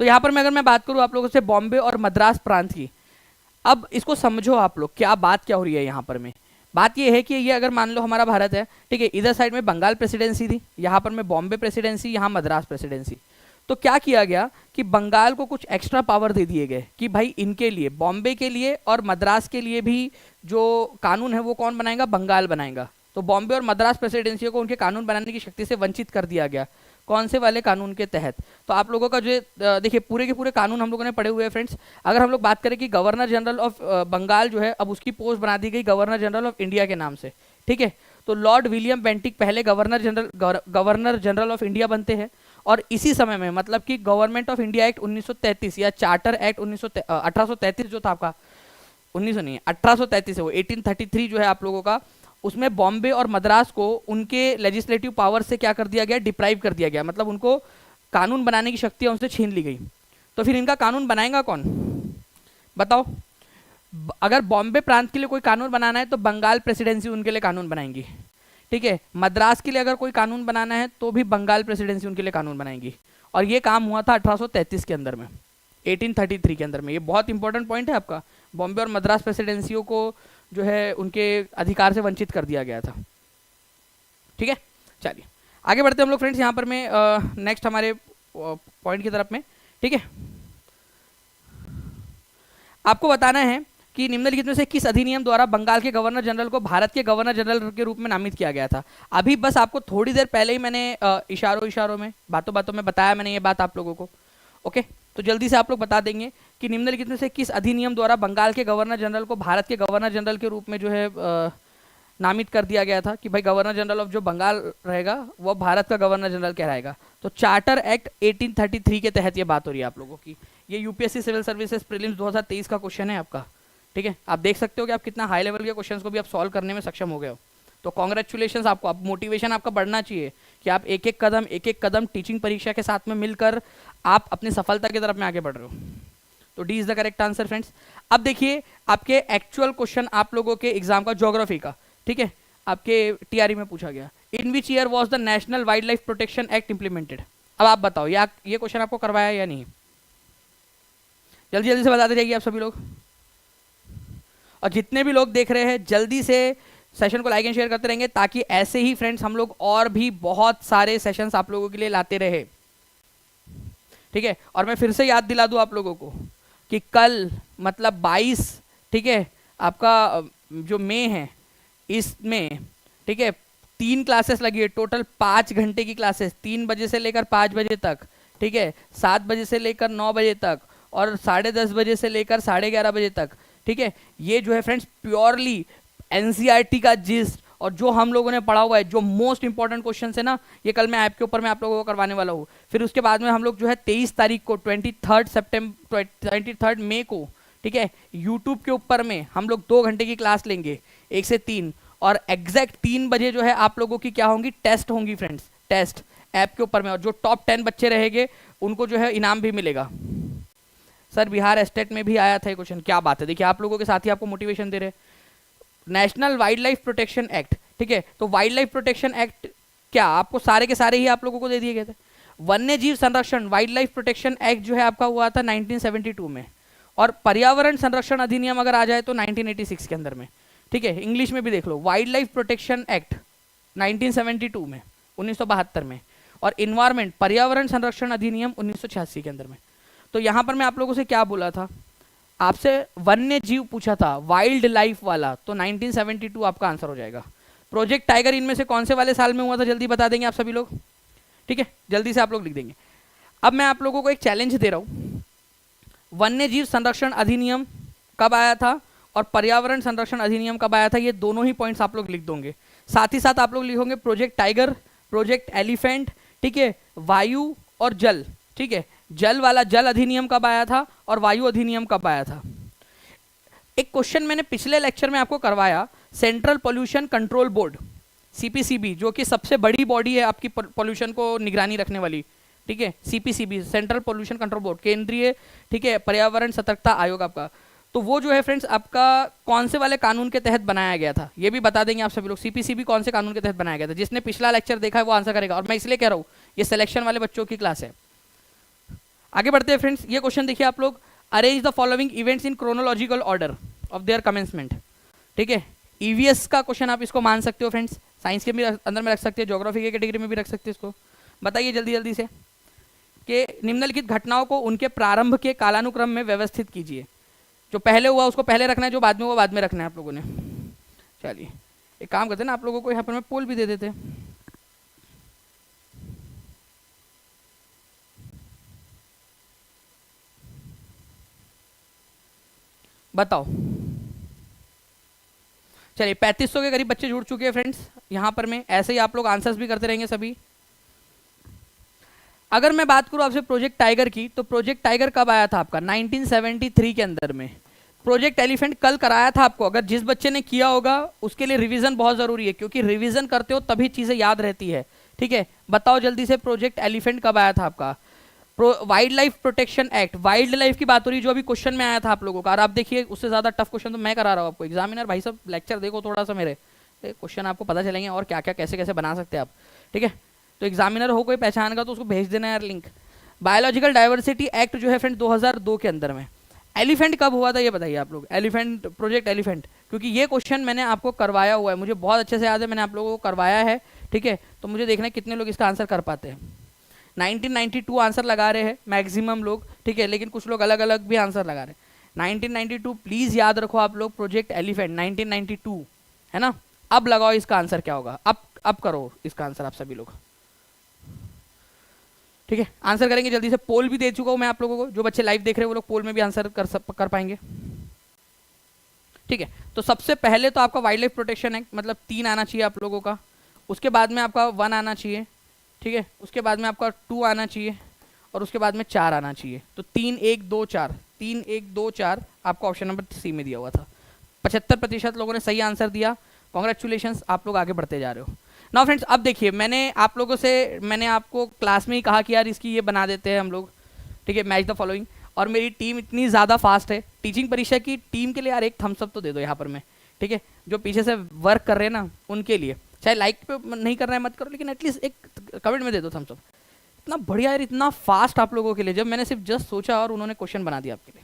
तो यहाँ पर मैं अगर मैं बात करूँ आप लोगों से बॉम्बे और मद्रास प्रांत की, अब इसको समझो आप लोग क्या बात क्या हो रही है यहाँ पर में। बात ये है कि ये अगर मान लो हमारा भारत है, ठीक है, इधर साइड में बंगाल प्रेसिडेंसी थी, यहाँ पर में बॉम्बे प्रेसिडेंसी, यहाँ मद्रास प्रेसिडेंसी। तो क्या किया गया कि बंगाल को कुछ एक्स्ट्रा पावर दे दिए गए कि भाई इनके लिए, बॉम्बे के लिए और मद्रास के लिए भी जो कानून है वो कौन बनाएगा, बंगाल बनाएगा। तो बॉम्बे और मद्रास प्रेसिडेंसियों को उनके कानून बनाने की शक्ति से वंचित कर दिया गया। कौन से वाले कानून के तहत? तो आप लोगों का जो देखिए पूरे के पूरे कानून हम लोगों ने पढ़े हुए हैं फ्रेंड्स। अगर हम लोग बात करें कि गवर्नर जनरल ऑफ बंगाल जो है, अब उसकी पोस्ट बना दी गई गवर्नर जनरल ऑफ इंडिया के नाम से, ठीक है। तो लॉर्ड विलियम बेंटिक पहले गवर्नर जनरल ऑफ इंडिया बनते हैं, और इसी समय में मतलब कि गवर्नमेंट ऑफ इंडिया एक्ट 1933 या चार्टर एक्ट 1833 जो था आपका, 1900 नहीं 1833 है वो, 1833 जो है आप लोगों का, उसमें बॉम्बे और मद्रास को उनके लेजिस्लेटिव पावर से क्या कर दिया गया, डिप्राइव कर दिया गया, मतलब उनको कानून बनाने की शक्तियां उनसे छीन ली गई। तो फिर इनका कानून बनाएगा कौन, बताओ? अगर बॉम्बे प्रांत के लिए कोई कानून बनाना है तो बंगाल प्रेसिडेंसी उनके लिए कानून बनाएंगी, ठीक है। मद्रास के लिए अगर कोई कानून बनाना है तो भी बंगाल प्रेसिडेंसी उनके लिए कानून बनाएंगी, और ये काम हुआ था 1833 के अंदर में, 1833 के अंदर में। ये बहुत इंपॉर्टेंट पॉइंट है आपका, बॉम्बे और मद्रास प्रेसिडेंसियों को जो है उनके अधिकार से वंचित कर दिया गया था, ठीक है। चलिए आगे बढ़ते हैं हम लोग फ्रेंड्स, यहाँ पर मैं नेक्स्ट हमारे पॉइंट की तरफ में, ठीक है। आपको बताना है कि निम्नलिखित में से किस अधिनियम द्वारा बंगाल के गवर्नर जनरल को भारत के गवर्नर जनरल के रूप में नामित किया गया था। अभी बस आपको थोड़ी देर पहले ही मैंने इशारों में बातों बातों में बताया मैंने ये बात आप लोगों को, ओके। तो जल्दी से आप लोग बता देंगे कि निम्नलिखित में से किस अधिनियम द्वारा बंगाल के गवर्नर जनरल को भारत के गवर्नर जनरल के रूप में जो है नामित कर दिया गया था, कि भाई गवर्नर जनरल ऑफ जो बंगाल रहेगा वो भारत का गवर्नर जनरल कहलाएगा। तो चार्टर एक्ट 1833 के तहत ये बात हो रही है आप लोगों की। ये यूपीएससी सिविल सर्विसेज प्रीलिम्स 2023 का क्वेश्चन है आपका, ठीक है। आप देख सकते हो कि आप कितना हाई लेवल के क्वेश्चंस को भी आप सॉल्व करने में सक्षम हो गए हो। तो कॉन्ग्रेचुलेशंस आपको, अब मोटिवेशन आपका बढ़ना चाहिए कि आप एक एक कदम टीचिंग परीक्षा के साथ में मिलकर आप अपनी सफलता की तरफ में आगे बढ़ रहे हो। तो D is the correct answer friends. अब देखिए आपके एक्चुअल क्वेश्चन आप लोगों के एग्जाम का ज्योग्राफी का, ठीक है, आपके टीआरई में पूछा गया, in which year was the National Wild Life Protection Act implemented. अब आप बताओ ये क्वेश्चन आपको करवाया या नहीं, जल्दी जल्दी से बताते जाइए आप सभी लोग। और जितने भी लोग देख रहे हैं जल्दी से सेशन को लाइक एंड शेयर करते रहेंगे, ताकि ऐसे ही फ्रेंड्स हम लोग और भी बहुत सारे सेशंस आप लोगों के लिए लाते रहे, ठीक है। और मैं फिर से याद दिला दूं आप लोगों को कि कल मतलब 22, ठीक है, आपका जो मई है इसमें, ठीक है, 3 क्लासेस लगी है, टोटल 5 घंटे की क्लासेस, 3 बजे से लेकर 5 बजे तक, ठीक है, 7 बजे से लेकर 9 बजे तक, और 10:30 बजे से लेकर 11:30 बजे तक, ठीक है। ये जो है फ्रेंड्स प्योरली एनसीईआरटी का जिस्ट और जो हम लोगों ने पढ़ा हुआ है, जो मोस्ट इंपॉर्टेंट क्वेश्चन है ना, ये कल मैं ऐप के ऊपर मैं आप लोगों को करवाने वाला हूँ। फिर उसके बाद में हम लोग जो है 23 तारीख को 23 मई को, ठीक है, यूट्यूब के ऊपर में हम लोग 2 घंटे की क्लास लेंगे 1 से 3, और एग्जैक्ट 3 बजे जो है आप लोगों की क्या होंगी, टेस्ट होंगी फ्रेंड्स, टेस्ट ऐप के ऊपर में। और जो टॉप 10 बच्चे रहेंगे उनको जो है इनाम भी मिलेगा। सर बिहार स्टेट में भी आया था ये क्वेश्चन, क्या बात है, देखिए आप लोगों के साथ ही आपको मोटिवेशन दे रहे हैं। National Wild Life Protection act, ठीक है, तो वाइल्ड लाइफ प्रोटेक्शन एक्ट क्या आपको सारे के सारे ही आप लोगों को दे दिए गए थे। वन्य जीव संरक्षण वाइल्ड लाइफ प्रोटेक्शन एक्ट जो है आपका हुआ था 1972 में, और पर्यावरण संरक्षण अधिनियम अगर आ जाए तो 1986 के अंदर में, ठीक है। इंग्लिश में भी देख लो, वाइल्ड लाइफ प्रोटेक्शन एक्ट 1972 में, 1972 में, और इन्वायरमेंट पर्यावरण संरक्षण अधिनियम 1986 के अंदर में। तो यहां पर मैं आप लोगों से क्या बोला था, आपसे वन्य जीव पूछा था, वाइल्ड लाइफ वाला, तो 1972 आपका आंसर हो जाएगा। प्रोजेक्ट टाइगर इनमें से कौन से वाले साल में हुआ था, जल्दी बता देंगे आप सभी लोग, ठीक है, जल्दी से आप लोग लिख देंगे। अब मैं आप लोगों को एक चैलेंज दे रहा हूं, वन्य जीव संरक्षण अधिनियम कब आया था और पर्यावरण संरक्षण अधिनियम कब आया था, ये दोनों ही पॉइंट्स आप लोग लिख दोगे। साथ ही साथ आप लोग लिखोगे प्रोजेक्ट टाइगर, प्रोजेक्ट एलिफेंट, ठीक है, वायु और जल, ठीक है, जल वाला जल अधिनियम कब आया था और वायु अधिनियम कब आया था। एक क्वेश्चन मैंने पिछले लेक्चर में आपको करवाया, central pollution control board CPCB, जो कि सबसे बड़ी बॉडी है आपकी पोल्यूशन को निगरानी रखने वाली, ठीक है, CPCB central pollution control board, केंद्रीय, ठीक है, पर्यावरण सतर्कता आयोग आपका। तो वो जो है फ्रेंड्स आपका कौन से वाले कानून के तहत बनाया गया था, ये भी बता देंगे आप सभी लोग। सीपीसीबी कौन से कानून के तहत बनाया गया था, जिसने पिछला लेक्चर देखा है वो आंसर करेगा, और मैं इसलिए कह रहा हूँ ये सिलेक्शन वाले बच्चों की क्लास है। आगे बढ़ते हैं फ्रेंड्स, ये क्वेश्चन देखिए आप लोग, arrange the following events in chronological order of their commencement, ठीक है। ईवीएस का क्वेश्चन आप इसको मान सकते हो फ्रेंड्स, साइंस के भी अंदर में रख सकते हैं, ज्योग्राफी के कैटेगरी में भी रख सकते हैं इसको। बताइए जल्दी जल्दी से कि निम्नलिखित घटनाओं को उनके प्रारंभ के कालानुक्रम में व्यवस्थित कीजिए। जो पहले हुआ उसको पहले रखना है, जो बाद में हुआ बाद में रखना है आप लोगों ने। चलिए एक काम करते हैं ना, आप लोगों को यहाँ पर मैं पोल भी दे देते हैं। बताओ। चलिए 3500 के करीब बच्चे जुड़ चुके हैं फ्रेंड्स यहां पर। मैं ऐसे ही आप लोग आंसर्स भी करते रहेंगे सभी। अगर मैं बात करूं आपसे प्रोजेक्ट टाइगर की, तो प्रोजेक्ट टाइगर कब आया था आपका? 1973 के अंदर में। प्रोजेक्ट एलिफेंट कल कराया था आपको। अगर जिस बच्चे ने किया होगा उसके लिए रिवीजन बहुत जरूरी है, क्योंकि रिवीजन करते हो तभी चीजें याद रहती है। ठीक है, बताओ जल्दी से, प्रोजेक्ट एलिफेंट कब आया था आपका? Wild Life Protection act, wild life की बात हो रही है, जो अभी क्वेश्चन में आया था आप लोगों का। और आप देखिए उससे ज्यादा टफ क्वेश्चन तो मैं करा रहा हूँ आपको। एग्जामिनर भाई साहब लेक्चर देखो थोड़ा सा मेरे, क्वेश्चन आपको पता चलेंगे और क्या क्या कैसे कैसे बना सकते हैं आप। ठीक है, तो एग्जामिनर हो कोई पहचान का तो उसको भेज देना यार लिंक। बायोलॉजिकल डाइवर्सिटी एक्ट जो है फ्रेंड 2002 के अंदर में। एलिफेंट कब हुआ था ये बताइए आप लोग? एलिफेंट, प्रोजेक्ट एलिफेंट, क्योंकि ये क्वेश्चन मैंने आपको करवाया हुआ है, मुझे बहुत अच्छे से याद है, मैंने आप लोगों को करवाया है। ठीक है, तो मुझे देखना है कितने लोग इसका आंसर कर पाते हैं। 1992 आंसर लगा रहे हैं मैक्सिमम लोग। ठीक है, लेकिन कुछ लोग अलग अलग भी आंसर लगा रहे हैं। 1992 प्लीज याद रखो आप लोग, प्रोजेक्ट एलिफेंट 1992 है ना। अब लगाओ इसका आंसर क्या होगा। अब करो इसका आंसर आप सभी लोग। ठीक है, आंसर करेंगे जल्दी से। पोल भी दे चुका हूं मैं आप लोगों को, जो बच्चे लाइव देख रहे हैं वो लोग पोल में भी आंसर कर पाएंगे। ठीक है, तो सबसे पहले तो आपका वाइल्ड लाइफ प्रोटेक्शन एक्ट मतलब 3 आना चाहिए आप लोगों का। उसके बाद में आपका 1 आना चाहिए। ठीक है, उसके बाद में आपका 2 आना चाहिए और उसके बाद में 4 आना चाहिए। तो 3 1 2 4, 3 1 2 4 आपका ऑप्शन नंबर सी में दिया हुआ था। 75% लोगों ने सही आंसर दिया। कॉन्ग्रेचुलेशन, आप लोग आगे बढ़ते जा रहे हो। नाउ फ्रेंड्स, अब देखिए मैंने आपको क्लास में ही कहा कि यार इसकी ये बना देते हैं हम लोग। ठीक है, मैच द फॉलोइंग। और मेरी टीम इतनी ज़्यादा फास्ट है, टीचिंग परीक्षा की टीम के लिए यार एक थम्स अप तो दे दो यहाँ पर मैं। ठीक है, जो पीछे से वर्क कर रहे हैं ना उनके लिए, चाहे लाइक पे नहीं करना है मत करो, लेकिन एटलीस्ट एक कमेंट में दे दो थम्स अप। इतना बढ़िया यार, इतना फास्ट आप लोगों के लिए, जब मैंने सिर्फ जस्ट सोचा और उन्होंने क्वेश्चन बना दिया आपके लिए।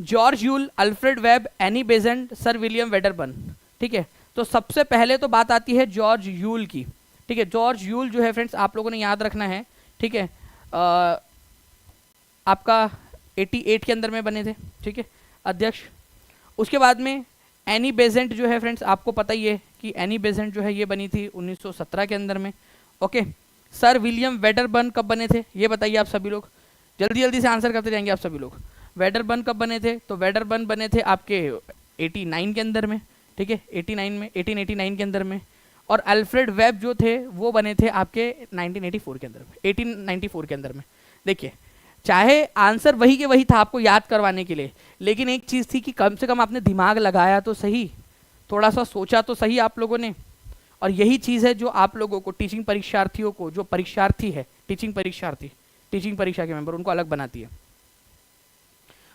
George Yule, Alfred Webb, Annie Besant, Sir William Wedderburn. ठीक है, तो सबसे पहले तो बात आती है जॉर्ज यूल की। ठीक है, जॉर्ज यूल जो है फ्रेंड्स आप लोगों ने याद रखना है। ठीक है, आपका 88 के अंदर में बने थे। ठीक है, अध्यक्ष। उसके बाद में एनी बेजेंट जो है फ्रेंड्स आपको पता ही है कि एनी बेजेंट जो है ये बनी थी 1917 के अंदर में। ओके, सर विलियम वेडरबर्न कब बने थे ये बताइए आप सभी लोग। जल्दी जल्दी से आंसर करते जाएंगे आप सभी लोग। वेडरबर्न कब बने थे? तो वेडरबर्न बने थे आपके 89 के अंदर में। ठीक है, 89 में, 1889 के अंदर में। और अल्फ्रेड वेब जो थे वो बने थे आपके 1984 के अंदर में, 1894 के अंदर में। देखिए, चाहे आंसर वही के वही था आपको याद करवाने के लिए, लेकिन एक चीज़ थी कि कम से कम आपने दिमाग लगाया तो सही, थोड़ा सा सोचा तो सही आप लोगों ने। और यही चीज़ है जो आप लोगों को, टीचिंग परीक्षार्थियों को, जो परीक्षार्थी है, टीचिंग परीक्षार्थी, टीचिंग परीक्षा के मेंबर, उनको अलग बनाती है।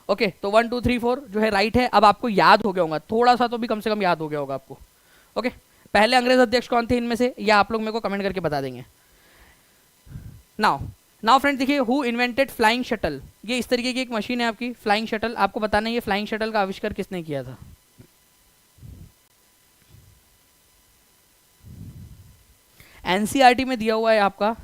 ओके, तो 1 2 3 4 जो है राइट है। अब आपको याद हो गया होगा, थोड़ा सा तो भी कम से कम याद हो गया होगा आपको। ओके, पहले अंग्रेज अध्यक्ष कौन थे इनमें से, या आप लोग मेरे को कमेंट करके बता देंगे। नाउ फ्रेंड देखिए, हु इन्वेंटेड फ्लाइंग शटल। ये इस तरीके की एक मशीन है आपकी, फ्लाइंग शटल। आपको बताना है ये फ्लाइंग शटल का आविष्कार किसने किया था। एनसीईआरटी में दिया हुआ है आपका।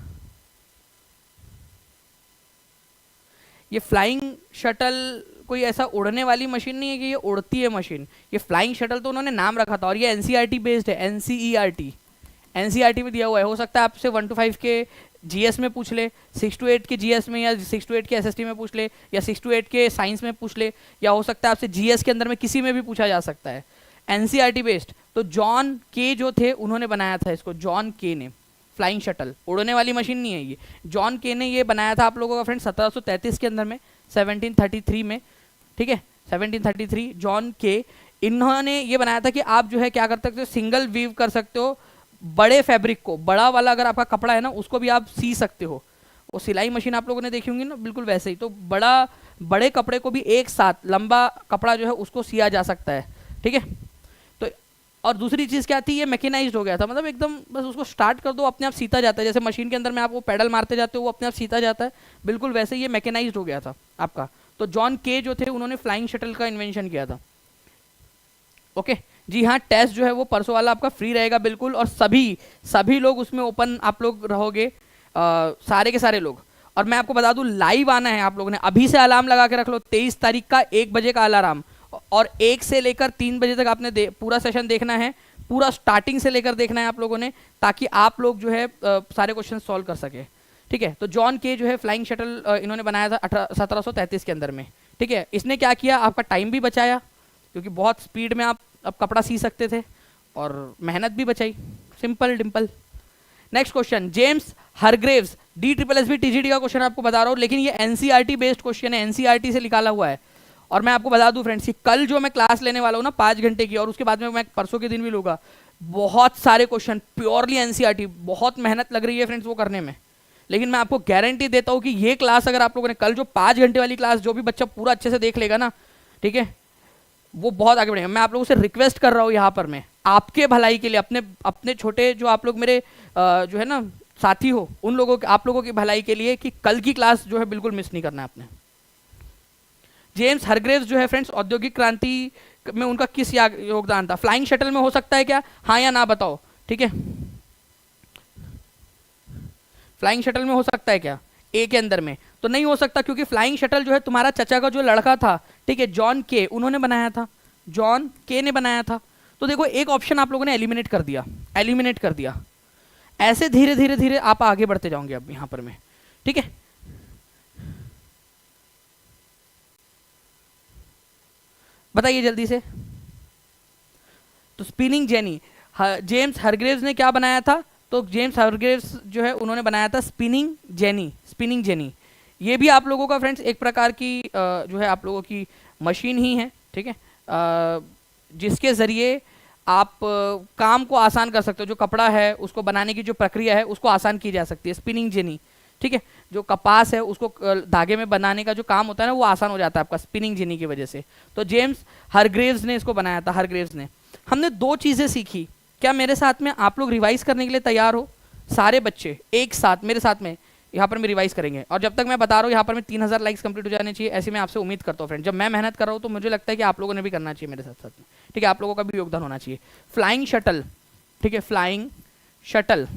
ये फ्लाइंग शटल कोई ऐसा उड़ने वाली मशीन नहीं है कि ये उड़ती है मशीन। ये फ्लाइंग शटल तो उन्होंने नाम रखा था, और ये एनसीईआरटी बेस्ड है। एनसीईआरटी, एनसीईआरटी में दिया हुआ है। हो सकता है आपसे 1 to 5 के जीएस में पूछ ले, 6 to 8 के जीएस में, या 6 to 8 के एसएसटी में पूछ ले, या 6 to 8 के साइंस में पूछ ले, या हो सकता है आपसे जीएस के अंदर में किसी में भी पूछा जा सकता है। NCERT based. तो जॉन के जो थे उन्होंने बनाया था इसको, जॉन के ने। फ्लाइंग शटल उड़ने वाली मशीन नहीं है ये, जॉन के ने ये बनाया था आप लोगों का फ्रेंड 1733 के अंदर में, 1733 में। ठीक है, 1733 जॉन के, इन्होंने ये बनाया था कि आप जो है क्या कर सकते हो, सिंगल वीव कर सकते हो बड़े फैब्रिक को। बड़ा वाला अगर आपका कपड़ा है ना, उसको भी आप सी सकते हो। वो सिलाई मशीन आप लोगों ने देखी होंगी ना, बिल्कुल वैसे ही। तो बड़े कपड़े को भी एक साथ, लंबा कपड़ा जो है उसको सिया जा सकता है। ठीक है, तो और दूसरी चीज़ क्या थी, ये मैकेनाइज्ड हो गया था। मतलब एकदम बस उसको स्टार्ट कर दो, अपने आप सीता जाता है। जैसे मशीन के अंदर में आप वो पैडल मारते जाते हो, वो अपने आप सीता जाता है, बिल्कुल वैसे ये मैकेनाइज्ड हो गया था आपका। तो जॉन के जो थे उन्होंने फ्लाइंग शटल का इन्वेंशन किया था। ओके जी हाँ, टेस्ट जो है वो परसों वाला आपका फ्री रहेगा बिल्कुल, और सभी लोग उसमें ओपन आप लोग रहोगे, सारे के सारे लोग। और मैं आपको बता दूं, लाइव आना है आप लोगों ने, अभी से अलार्म लगा के रख लो। 23 तारीख का 1 बजे का अलार्म, और 1 से लेकर 3 बजे तक आपने पूरा सेशन देखना है, पूरा स्टार्टिंग से लेकर देखना है आप लोगों ने, ताकि आप लोग जो है सारे क्वेश्चन सॉल्व कर सके। ठीक है, तो जॉन के जो है फ्लाइंग शटल इन्होंने बनाया था 1733 के अंदर में। ठीक है, इसने क्या किया, आपका टाइम भी बचाया क्योंकि बहुत स्पीड में आप अब कपड़ा सी सकते थे, और मेहनत भी बचाई। Simple dimple. Next question, James Hargreaves, DSSB TGT का क्वेश्चन आपको बता रहा हूँ, लेकिन ये NCERT बेस्ड क्वेश्चन है, NCERT से निकाला हुआ है। और मैं आपको बता दूं फ्रेंड्स कि कल जो मैं क्लास लेने वाला हूँ ना 5 घंटे की, और उसके बाद में मैं परसों के दिन भी लूंगा, बहुत सारे क्वेश्चन प्योरली NCERT, बहुत मेहनत लग रही है फ्रेंड्स वो करने में, लेकिन मैं आपको गारंटी देता हूँ कि ये क्लास अगर आप लोगों ने कल जो 5 घंटे वाली क्लास जो भी बच्चा पूरा अच्छे से देख लेगा ना, ठीक है, वो बहुत आगे बढ़ेगा। मैं आप लोगों से रिक्वेस्ट कर रहा हूँ यहाँ पर, मैं आपके भलाई के लिए, अपने अपने छोटे जो आप लोग मेरे जो है ना साथी हो, उन लोगों के, आप लोगों की भलाई के लिए, कि कल की क्लास जो है बिल्कुल मिस नहीं करना है आपने। जेम्स हरग्रेव्स जो है फ्रेंड्स, औद्योगिक क्रांति में उनका किस योगदान था? फ्लाइंग शटल में हो सकता है क्या, हाँ या ना बताओ। ठीक है, फ्लाइंग शटल में हो सकता है क्या? ए के अंदर में तो नहीं हो सकता, क्योंकि फ्लाइंग शटल जो है तुम्हारा चचा का जो लड़का था, ठीक है, जॉन के, उन्होंने बनाया था, जॉन के ने बनाया था। तो देखो एक ऑप्शन आप लोगों ने एलिमिनेट कर दिया, एलिमिनेट कर दिया। ऐसे धीरे धीरे धीरे आप आगे बढ़ते जाओगे अब यहां पर में, ठीक है। बताइए जल्दी से। तो स्पिनिंग जेनी, जेम्स हरग्रेव्स ने क्या बनाया था? तो जेम्स हरग्रेव्स जो है उन्होंने बनाया था स्पिनिंग जेनी, स्पिनिंग जेनी। ये भी आप लोगों का फ्रेंड्स एक प्रकार की जो है आप लोगों की मशीन ही है, ठीक है, जिसके ज़रिए आप काम को आसान कर सकते हो। जो कपड़ा है उसको बनाने की जो प्रक्रिया है उसको आसान की जा सकती है, स्पिनिंग जेनी, ठीक है। जो कपास है उसको धागे में बनाने का जो काम होता है ना, वो आसान हो जाता है आपका स्पिनिंग जेनी की वजह से। तो जेम्स हरग्रेव्स ने इसको बनाया था, हरग्रेव्स ने। हमने 2 चीज़ें सीखी। क्या मेरे साथ में आप लोग रिवाइज करने के लिए तैयार हो? सारे बच्चे एक साथ मेरे साथ में यहाँ पर मैं रिवाइज करेंगे, और जब तक मैं बता रहा हूँ यहाँ पर मैं 3000 लाइक्स कंप्लीट हो जाने चाहिए, ऐसी मैं आपसे उम्मीद करता हूँ फ्रेंड। जब मैं मेहनत कर रहा हूँ तो मुझे लगता है कि आप लोगों ने भी करना चाहिए मेरे साथ साथ में, ठीक है, आप लोगों का भी योगदान होना चाहिए। फ्लाइंग शटल, ठीक है, फ्लाइंग शटल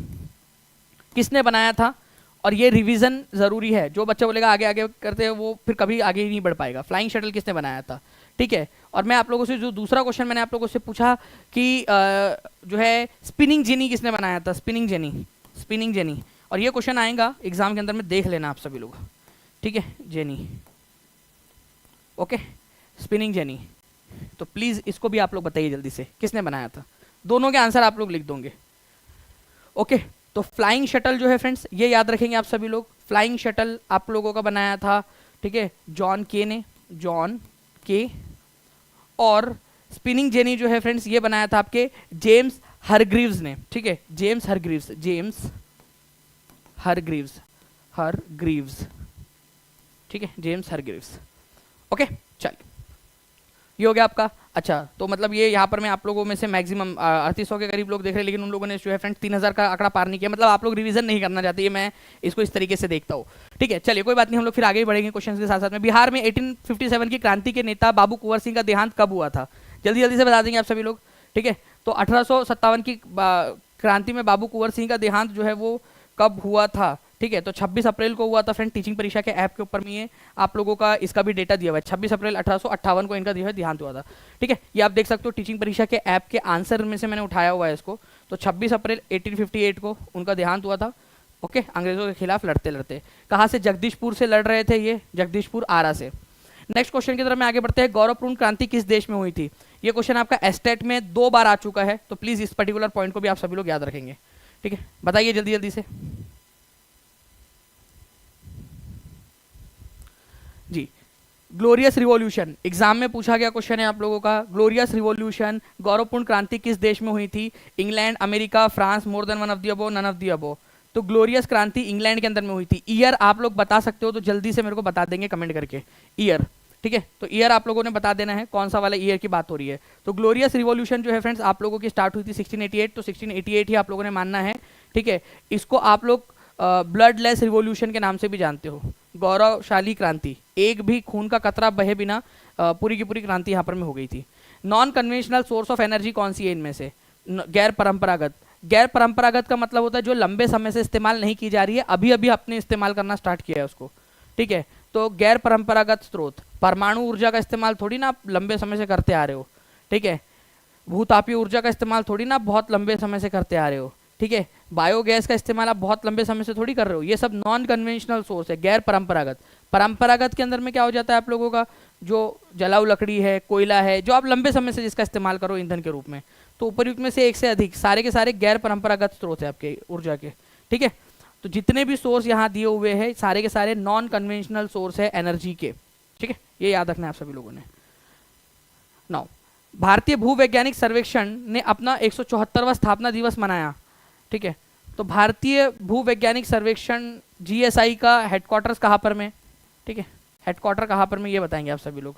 किसने बनाया था? और ये रिवीजन जरूरी है, जो बच्चा बोलेगा आगे आगे करते हैं वो फिर कभी आगे ही नहीं बढ़ पाएगा। फ्लाइंग शटल किसने बनाया था, ठीक है। और मैं आप लोगों से जो दूसरा क्वेश्चन मैंने आप लोगों से पूछा कि जो है स्पिनिंग जेनी किसने बनाया था? Spinning jenny, spinning jenny. और ये क्वेश्चन आएगा एग्जाम के अंदर में, देख लेना आप सभी लोग, ठीक है, जेनी, ओके, स्पिनिंग जेनी। तो प्लीज इसको भी आप लोग बताइए जल्दी से, किसने बनाया था? दोनों के आंसर आप लोग लिख दोगे, ओके। तो फ्लाइंग शटल जो है फ्रेंड्स, ये याद रखेंगे आप सभी लोग, फ्लाइंग शटल आप लोगों का बनाया था, ठीक है, जॉन के ने, जॉन के। और स्पिनिंग जेनी जो है फ्रेंड्स, ये बनाया था आपके जेम्स हरग्रीव्स ने, ठीक है, James Hargreaves, James Hargreaves, Hargreaves, ठीक है, जेम्स हरग्रीव्स, ओके। चलिए ये हो गया आपका। अच्छा, तो मतलब ये यहाँ पर मैं आप लोगों में से मैक्सिमम 3800 के करीब लोग देख रहे हैं, लेकिन उन लोगों ने जो है फ्रेंड्स 3000 का आंकड़ा पार नहीं किया, मतलब आप लोग रिवीजन नहीं करना चाहते, ये मैं इसको इस तरीके से देखता हूँ, ठीक है। चलिए कोई बात नहीं, हम लोग फिर आगे ही बढ़ेंगे क्वेश्चन के साथ साथ में। बिहार में 1857 की क्रांति के नेता बाबू कुंवर सिंह का देहांत कब हुआ था? जल्दी जल्दी से बता देंगे आप सभी लोग, ठीक है। तो 1857 की क्रांति में बाबू कुंवर सिंह का देहांत जो है वो कब हुआ था? ठीक है, तो 26 अप्रैल को हुआ था फ्रेंड। टीचिंग परीक्षा के ऐप के ऊपर में ये आप लोगों का इसका भी डेटा दिया हुआ है, 26 अप्रैल 1858 को इनका जो है देहांत हुआ था, ठीक है। ये आप देख सकते हो टीचिंग परीक्षा के ऐप के आंसर में से मैंने उठाया हुआ है इसको। तो 26 अप्रैल 1858 को उनका देहांत हुआ था, ओके, अंग्रेजों के खिलाफ लड़ते लड़ते। कहाँ से? जगदीशपुर से लड़ रहे थे ये, जगदीशपुर आरा से। नेक्स्ट क्वेश्चन की तरफ में आगे बढ़ते हैं। गौरवपूर्ण क्रांति किस देश में हुई थी? ये क्वेश्चन आपका एस्टेट में 2 बार आ चुका है, तो प्लीज इस पर्टिकुलर पॉइंट को भी आप सभी लोग याद रखेंगे, ठीक है। बताइए जल्दी जल्दी से जी। ग्लोरियस रिवॉल्यूशन एग्जाम में पूछा गया क्वेश्चन है आप लोगों का। ग्लोरियस रिवॉल्यूशन, गौरवपूर्ण क्रांति किस देश में हुई थी? England, America, France, more than one of the above, none of the above. तो ग्लोरियस क्रांति इंग्लैंड के अंदर में हुई थी। ईयर आप लोग बता सकते हो तो जल्दी से मेरे को बता देंगे कमेंट करके, ईयर, ठीक है। तो ईयर आप लोगों ने बता देना है कौन सा वाला ईयर की बात हो रही है। तो ग्लोरियस रिवॉल्यूशन जो है फ्रेंड्स आप लोगों की स्टार्ट हुई थी 1688, तो 1688 ही आप लोगों ने मानना है, ठीक है। इसको आप लोग ब्लड लेस रिवॉल्यूशन के नाम से भी जानते हो, गौरवशाली क्रांति, एक भी खून का कतरा बहे बिना पूरी की पूरी क्रांति यहाँ पर में हो गई थी। Non conventional source of energy कौन सी है इनमें से? गैर परंपरागत। गैर परंपरागत का मतलब होता है जो लंबे समय से इस्तेमाल नहीं की जा रही है, अभी अभी आपने इस्तेमाल करना स्टार्ट किया है उसको, ठीक है। तो गैर परंपरागत स्रोत, परमाणु ऊर्जा का इस्तेमाल थोड़ी ना आप लंबे समय से करते आ रहे हो, ठीक है। भूतापीय ऊर्जा का इस्तेमाल थोड़ी ना बहुत लंबे समय से करते आ रहे हो, ठीक है, बायोगैस का इस्तेमाल आप बहुत लंबे समय से थोड़ी कर रहे हो, ये सब नॉन कन्वेंशनल सोर्स है, गैर परंपरागत। परंपरागत के अंदर में क्या हो जाता है आप लोगों का, जो जलाऊ लकड़ी है, कोयला है, जो आप लंबे समय से जिसका इस्तेमाल करो ईंधन के रूप में, तो उपयुक्त में से एक से अधिक सारे के सारे गैर परंपरागत स्रोत है आपके ऊर्जा के। ठीक है, तो जितने भी सोर्स यहाँ दिए हुए हैं सारे के सारे नॉन कन्वेंशनल सोर्स है एनर्जी के। ठीक है, ये याद रखना है आप सभी लोगों ने। नाउ, भारतीय भूवैज्ञानिक सर्वेक्षण ने अपना 174वां स्थापना दिवस मनाया। ठीक है, तो भारतीय भूवैज्ञानिक सर्वेक्षण जीएसआई का हेडक्वार्टर्स कहाँ पर में, ठीक है, हेडक्वार्टर कहाँ पर में ये बताएंगे आप सभी लोग।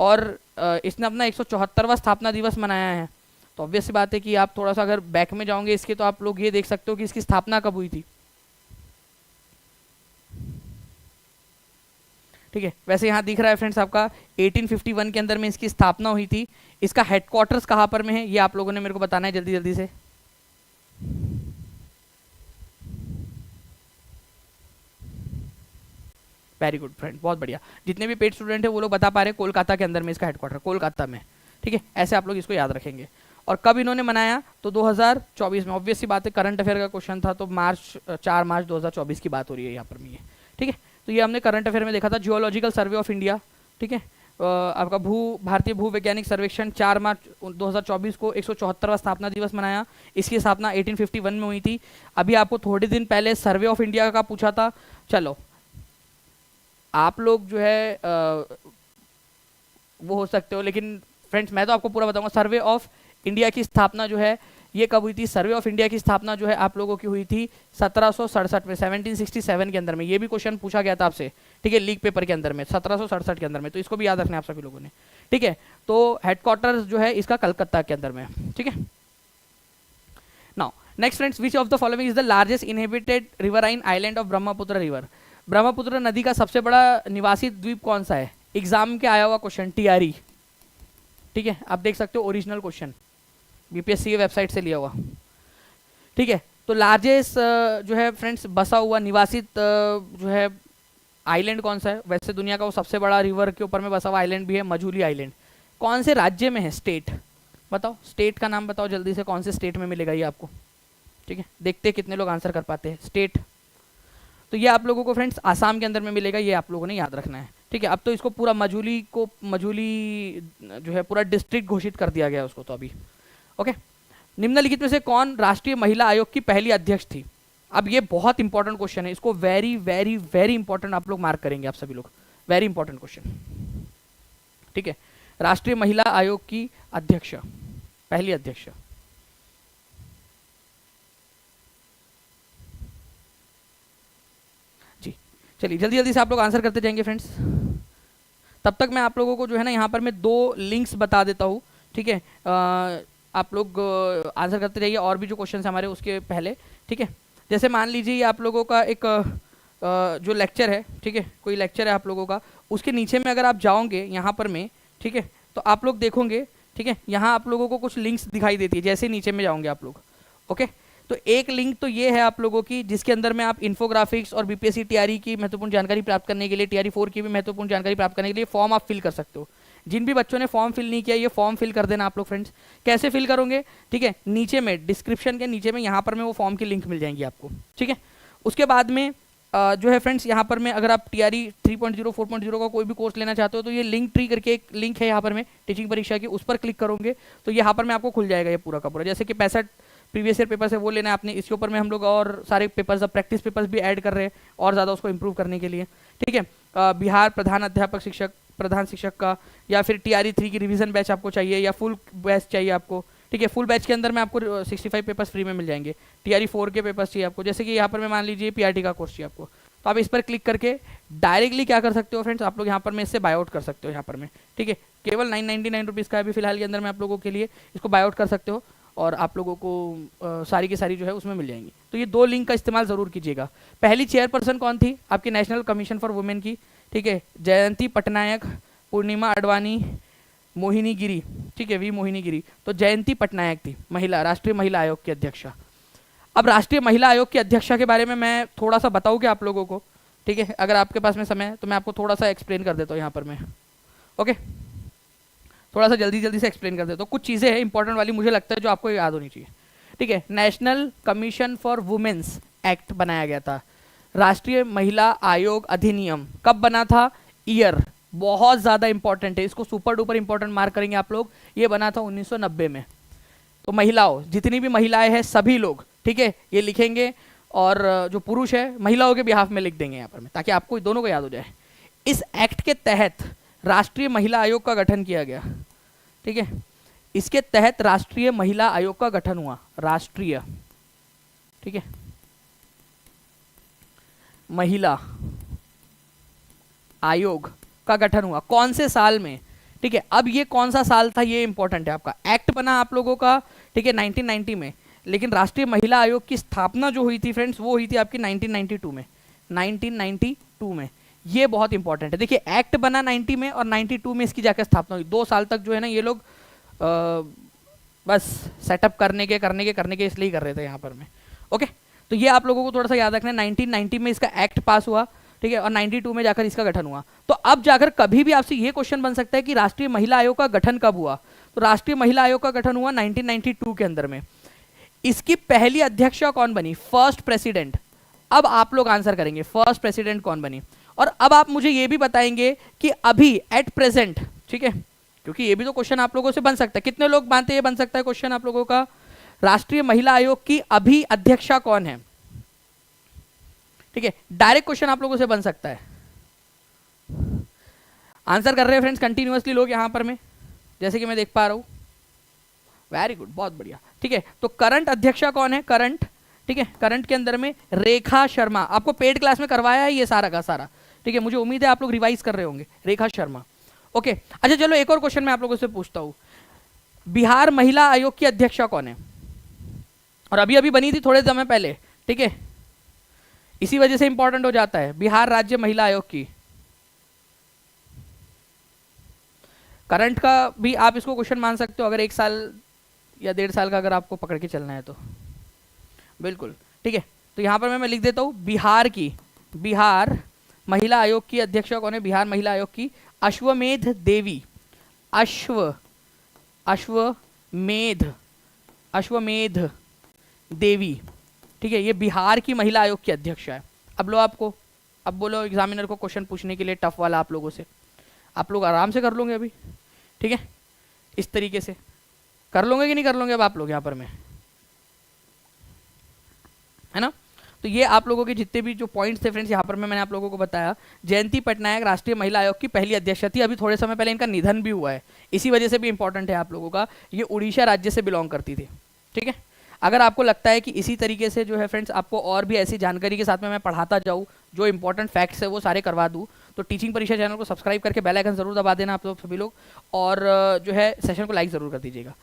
और इसने अपना 174वां स्थापना दिवस मनाया है, तो ऑब्वियस सी बात है कि आप थोड़ा सा अगर बैक में जाओगे इसके, तो आप लोग ये देख सकते हो कि इसकी स्थापना कब हुई थी। ठीक है, वैसे यहाँ दिख रहा है फ्रेंड्स आपका 1851 के अंदर में इसकी स्थापना हुई थी। इसका हेडक्वार्टर्स कहाँ पर में है ये आप लोगों ने मेरे को बताना है जल्दी जल्दी से। वेरी गुड फ्रेंड, बहुत बढ़िया। जितने भी पेड स्टूडेंट है वो लोग बता पा रहे हैं कोलकाता के अंदर में इसका हेडक्वार्टर, कोलकाता में। ठीक है, ऐसे आप लोग इसको याद रखेंगे। और कब इन्होंने मनाया, तो 2024 में। ऑब्वियस सी बात है, करंट अफेयर का क्वेश्चन था, तो 4 मार्च 2024 की बात हो रही है यहाँ पर में ये। ठीक है, तो ये हमने करंट अफेयर में देखा था, जियोलॉजिकल सर्वे ऑफ इंडिया। ठीक है, आपका भारतीय भूवैज्ञानिक सर्वेक्षण 4 मार्च 2024 को 174वां स्थापना दिवस मनाया। इसकी स्थापना 1851 में हुई थी। अभी आपको थोड़े दिन पहले सर्वे ऑफ इंडिया का पूछा था। चलो, आप लोग जो है वो हो सकते हो, लेकिन फ्रेंड्स मैं तो आपको पूरा बताऊंगा। सर्वे ऑफ इंडिया की स्थापना जो है ये कब हुई थी, सर्वे ऑफ इंडिया की स्थापना जो है आप लोगों की हुई थी 1767 में, 1767 के अंदर में। ये भी क्वेश्चन पूछा गया था आपसे, ठीक है, लीग पेपर के अंदर में, 1767 के अंदर में, तो इसको भी याद रखना है आप सभी लोगों ने। ठीक है, तो हेडक्वार्टर जो है इसका कलकत्ता के अंदर में। ठीक है, now next friends, which of the following is the largest inhabited riverine island of Brahmaputra river. Brahmaputra नदी का सबसे बड़ा निवासी द्वीप कौन सा है। एग्जाम के आया हुआ क्वेश्चन, टीआरई। ठीक है, आप देख सकते हो ओरिजिनल क्वेश्चन बीपीएससी की वेबसाइट से लिया हुआ। ठीक है, तो लार्जेस्ट जो है फ्रेंड्स बसा हुआ निवासित जो है आइलैंड कौन सा है। वैसे दुनिया का वो सबसे बड़ा रिवर के ऊपर में बसा हुआ आइलैंड भी है, मजूली आइलैंड। कौन से राज्य में है, स्टेट बताओ, स्टेट का नाम बताओ जल्दी से, कौन से स्टेट में मिलेगा ये आपको। ठीक है, देखते कितने लोग आंसर कर पाते हैं। स्टेट, तो ये आप लोगों को फ्रेंड्स आसाम के अंदर में मिलेगा, ये आप लोगों ने याद रखना है। ठीक है, अब तो इसको पूरा मजूली जो है पूरा डिस्ट्रिक्ट घोषित कर दिया गया उसको तो अभी। ओके, निम्नलिखित में से कौन राष्ट्रीय महिला आयोग की पहली अध्यक्ष थी। अब ये बहुत इंपॉर्टेंट क्वेश्चन है, इसको वेरी वेरी वेरी इंपॉर्टेंट आप लोग मार्क करेंगे, आप सभी लोग, वेरी इंपॉर्टेंट क्वेश्चन। ठीक है, राष्ट्रीय महिला आयोग की अध्यक्ष, पहली अध्यक्ष। जी चलिए जल्दी जल्दी से आप लोग आंसर करते जाएंगे फ्रेंड्स। तब तक मैं आप लोगों को जो है ना यहाँ पर मैं 2 लिंक्स बता देता हूँ। ठीक है, आप लोग आंसर करते रहिए और भी जो क्वेश्चन हमारे उसके पहले। ठीक है, जैसे मान लीजिए ये आप लोगों का एक जो लेक्चर है, ठीक है, कोई लेक्चर है आप लोगों का, उसके नीचे में अगर आप जाओगे यहाँ पर में, ठीक है, तो आप लोग देखोगे, ठीक है, यहाँ आप लोगों को कुछ लिंक्स दिखाई देती है, जैसे नीचे में जाओगे आप लोग। ओके, तो एक लिंक तो ये है आप लोगों की, जिसके अंदर में आप इन्फोग्राफिक्स और बीपीएससी टीआरई की महत्वपूर्ण जानकारी प्राप्त करने के लिए, टीआरई 4 की भी महत्वपूर्ण जानकारी प्राप्त करने के लिए फॉर्म आप फिल कर सकते हो। जिन भी बच्चों ने फॉर्म फिल नहीं किया, ये फॉर्म फिल कर देना आप लोग फ्रेंड्स। कैसे फिल करोगे, ठीक है, नीचे में डिस्क्रिप्शन के नीचे में यहाँ पर में वो फॉर्म की लिंक मिल जाएंगी आपको। ठीक है, उसके बाद में जो है फ्रेंड्स यहाँ पर में अगर आप टीआरई 3.0 4.0 का कोई भी कोर्स लेना चाहते हो, तो ये लिंक ट्री करके एक लिंक है यहाँ पर में टीचिंग परीक्षा की, उस पर क्लिक करोगे तो यहाँ पर में आपको खुल जाएगा ये पूरा का पूरा। जैसे कि 65 प्रीवियस ईयर पेपर्स है वो लेना है आपने, इसके ऊपर में हम लोग और सारे पेपर्स, अब प्रैक्टिस पेपर्स भी ऐड कर रहे हैं और ज़्यादा उसको इंप्रूव करने के लिए। ठीक है, बिहार प्रधान अध्यापक शिक्षक, प्रधान शिक्षक का, या फिर टीआरई 3 की रिवीजन बैच आपको चाहिए, या फुल बैच चाहिए आपको। ठीक है, फुल बैच के अंदर में आपको 65 पेपर्स फ्री में मिल जाएंगे। टीआरई 4 के पेपर्स चाहिए आपको, जैसे कि यहाँ पर मैं मान लीजिए पीआरटी का कोर्स चाहिए आपको, तो आप इस पर क्लिक करके डायरेक्टली क्या कर सकते हो फ्रेंड्स, आप लोग यहाँ पर में इससे बाय आउट कर सकते हो यहाँ पर में। ठीक है, केवल 999 रुपीज़ का अभी फिलहाल के अंदर में आप लोगों के लिए इसको बाय आउट कर सकते हो, और आप लोगों को सारी की सारी जो है उसमें मिल जाएंगी। तो ये 2 लिंक का इस्तेमाल जरूर कीजिएगा। पहली चेयरपर्सन कौन थी आपकी नेशनल कमीशन फॉर वुमेन की, ठीक है, जयंती पटनायक, पूर्णिमा अडवाणी, मोहिनी गिरी। ठीक है, वी मोहिनी गिरी, तो जयंती पटनायक थी महिला, राष्ट्रीय महिला आयोग की अध्यक्षा। अब राष्ट्रीय महिला आयोग की अध्यक्षा के बारे में मैं थोड़ा सा बताऊँ क्या आप लोगों को। ठीक है, अगर आपके पास में समय है तो मैं आपको थोड़ा सा एक्सप्लेन कर देता हूँ यहाँ पर मैं। ओके, थोड़ा सा जल्दी जल्दी से एक्सप्लेन कर देता हूँ। कुछ चीज़ें हैं इंपॉर्टेंट वाली, मुझे लगता है जो आपको याद होनी चाहिए। ठीक है, National Commission for Women's Act बनाया गया था। राष्ट्रीय महिला आयोग अधिनियम कब बना था, ईयर बहुत ज्यादा इंपॉर्टेंट है, इसको सुपर डुपर इंपॉर्टेंट मार्क करेंगे आप लोग। ये बना था 1990 में। तो महिलाओं, जितनी भी महिलाएं हैं सभी लोग, ठीक है, ये लिखेंगे, और जो पुरुष है महिलाओं के बिहाफ में लिख देंगे यहाँ पर में, ताकि आपको दोनों को याद हो जाए। इस एक्ट के तहत राष्ट्रीय महिला आयोग का गठन किया गया, ठीक है, इसके तहत राष्ट्रीय महिला आयोग का गठन हुआ, राष्ट्रीय, ठीक है, महिला आयोग का गठन हुआ। कौन से साल में, ठीक है, अब ये कौन सा साल था ये इंपॉर्टेंट है आपका। एक्ट बना आप लोगों का, ठीक है, 1990 में, लेकिन राष्ट्रीय महिला आयोग की स्थापना जो हुई थी फ्रेंड्स, वो हुई थी आपकी 1992 में, 1992 में। ये बहुत इंपॉर्टेंट है। देखिए एक्ट बना 90 में और 92 में इसकी जाकर स्थापना हुई। 2 साल तक जो है ना ये लोग बस सेटअप करने के इसलिए कर रहे थे यहाँ पर में। ओके, तो ये आप लोगों को थोड़ा सा याद रखना है। 1990 में इसका एक्ट पास हुआ, ठीक है, और 92 में जाकर इसका गठन हुआ। तो अब जाकर कभी भी आपसे ये क्वेश्चन बन सकता है कि राष्ट्रीय महिला आयोग का गठन कब हुआ। तो राष्ट्रीय महिला आयोग का गठन हुआ 1992 के अंदर में। इसकी पहली अध्यक्षा कौन बनी, फर्स्ट प्रेसिडेंट। अब आप लोग आंसर करेंगे फर्स्ट प्रेसिडेंट कौन बनी, और अब आप मुझे ये भी बताएंगे कि अभी एट प्रेजेंट, ठीक है, क्योंकि ये भी तो क्वेश्चन आप लोगों से बन सकता है। कितने लोग मानते हैं ये बन सकता है क्वेश्चन आप लोगों का, राष्ट्रीय महिला आयोग की अभी अध्यक्षा कौन है, ठीक है, डायरेक्ट क्वेश्चन आप लोगों से बन सकता है। आंसर कर रहे हैं फ्रेंड्स कंटिन्यूअसली लोग यहां पर में, जैसे कि मैं देख पा रहा हूं। वेरी गुड, बहुत बढ़िया, ठीक है। तो करंट अध्यक्षा कौन है, करंट, ठीक है, करंट के अंदर में रेखा शर्मा। आपको पेड क्लास में करवाया है ये सारा का सारा, ठीक है, मुझे उम्मीद है आप लोग रिवाइज कर रहे होंगे, रेखा शर्मा। ओके, अच्छा चलो एक और क्वेश्चन मैं आप लोगों से पूछता हूं, बिहार महिला आयोग की अध्यक्षा कौन है, और अभी अभी बनी थी थोड़े समय पहले, ठीक है, इसी वजह से इंपॉर्टेंट हो जाता है, बिहार राज्य महिला आयोग की। करंट का भी आप इसको क्वेश्चन मान सकते हो, अगर 1 साल या 1.5 साल का अगर आपको पकड़ के चलना है तो, बिल्कुल, ठीक है। तो यहां पर मैं लिख देता हूं बिहार की, बिहार महिला आयोग की अध्यक्षा कौन है, बिहार महिला आयोग की अश्वमेध देवी, अश्वमेध देवी, ठीक है, ये बिहार की महिला आयोग की अध्यक्षा है। अब लो आपको, अब बोलो एग्जामिनर को क्वेश्चन पूछने के लिए टफ वाला आप लोगों से, आप लोग आराम से कर लोगे अभी, ठीक है, इस तरीके से कर लोगे कि नहीं कर लोगे अब आप लोग यहाँ पर में, है ना। तो ये आप लोगों के जितने भी जो पॉइंट्स थे फ्रेंड्स यहाँ पर मैंने आप लोगों को बताया। जयंती पटनायक राष्ट्रीय महिला आयोग की पहली अध्यक्ष थी, अभी थोड़े समय पहले इनका निधन भी हुआ है, इसी वजह से भी इंपॉर्टेंट है आप लोगों का। ये उड़ीसा राज्य से बिलोंग करती थी, ठीक है। अगर आपको लगता है कि इसी तरीके से जो है फ्रेंड्स आपको और भी ऐसी जानकारी के साथ में मैं पढ़ाता जाऊँ, जो इंपॉर्टेंट फैक्ट्स है वो सारे करवा दूँ, तो टीचिंग परीक्षा चैनल को सब्सक्राइब करके बेल आइकन जरूर दबा देना आप लोग सभी लोग, और जो है सेशन को लाइक ज़रूर कर दीजिएगा।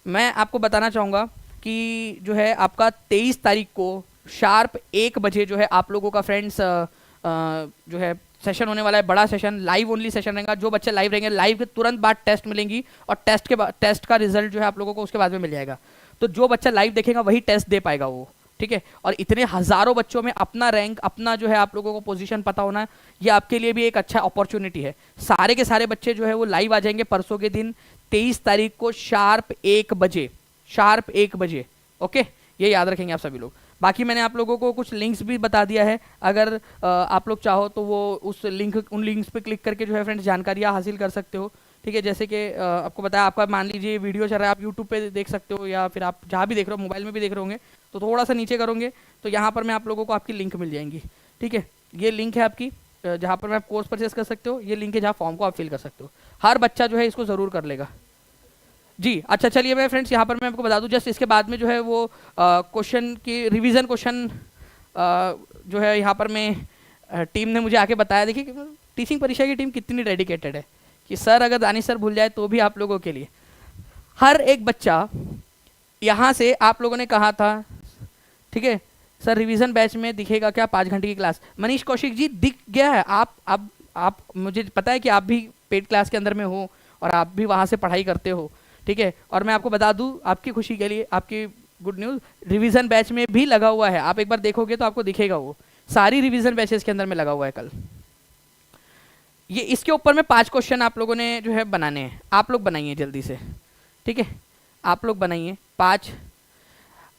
मैं आपको बताना चाहूँगा कि जो है आपका 23 तारीख को शार्प 1 बजे जो है आप लोगों का फ्रेंड्स जो है सेशन होने वाला है, बड़ा सेशन, लाइव ओनली सेशन रहेगा। जो बच्चे लाइव रहेंगे, लाइव के तुरंत बाद टेस्ट मिलेंगी, और टेस्ट का रिजल्ट जो है आप लोगों को उसके बाद में मिल जाएगा। तो जो बच्चा लाइव देखेगा वही टेस्ट दे पाएगा वो, ठीक है। और इतने हजारों बच्चों में अपना रैंक, अपना जो है आप लोगों को पोजीशन पता होना, ये आपके लिए भी एक अच्छा अपॉर्चुनिटी है। सारे के सारे बच्चे जो है वो लाइव आ जाएंगे परसों के दिन 23 तारीख को शार्प 1 बजे, शार्प 1 बजे, ओके, ये याद रखेंगे आप सभी लोग। बाकी मैंने आप लोगों को कुछ लिंक्स भी बता दिया है, अगर आप लोग चाहो तो वो उन लिंक्स पे क्लिक करके जो है फ्रेंड्स जानकारियाँ हासिल कर सकते हो, ठीक है। जैसे कि आपको बताया, आपका मान लीजिए वीडियो चल रहा है, आप यूट्यूब पे देख सकते हो, या फिर आप जहाँ भी देख रहे हो, मोबाइल में भी देख रहे होंगे, तो थोड़ा सा नीचे करोगे तो यहाँ पर मैं आप लोगों को आपकी लिंक मिल जाएंगी, ठीक है। ये लिंक है आपकी जहाँ पर आप कोर्स परचेस कर सकते हो, ये लिंक है जहाँ फॉर्म को आप फिल कर सकते हो। हर बच्चा जो है इसको ज़रूर कर लेगा जी। अच्छा चलिए मैं फ्रेंड्स यहाँ पर मैं आपको बता दूँ, जस्ट इसके बाद में जो है वो क्वेश्चन की रिवीजन क्वेश्चन जो है यहाँ पर मैं टीम ने मुझे आके बताया। देखिए टीचिंग परीक्षा की टीम कितनी डेडिकेटेड है कि सर अगर दानिश सर भूल जाए तो भी आप लोगों के लिए हर एक बच्चा, यहाँ से आप लोगों ने कहा था, ठीक है सर रिवीजन बैच में दिखेगा क्या 5 घंटे की क्लास। मनीष कौशिक जी दिख गया है, आप मुझे पता है कि आप भी पेड क्लास के अंदर में हो और आप भी वहाँ से पढ़ाई करते हो, ठीक है। और मैं आपको बता दूं आपकी खुशी के लिए, आपकी गुड न्यूज़, रिवीजन बैच में भी लगा हुआ है। आप एक बार देखोगे तो आपको दिखेगा, वो सारी रिवीजन बैचेस के अंदर में लगा हुआ है कल। ये इसके ऊपर में 5 क्वेश्चन आप लोगों ने जो है बनाने हैं, आप लोग बनाइए जल्दी से, ठीक है, आप लोग बनाइए 5।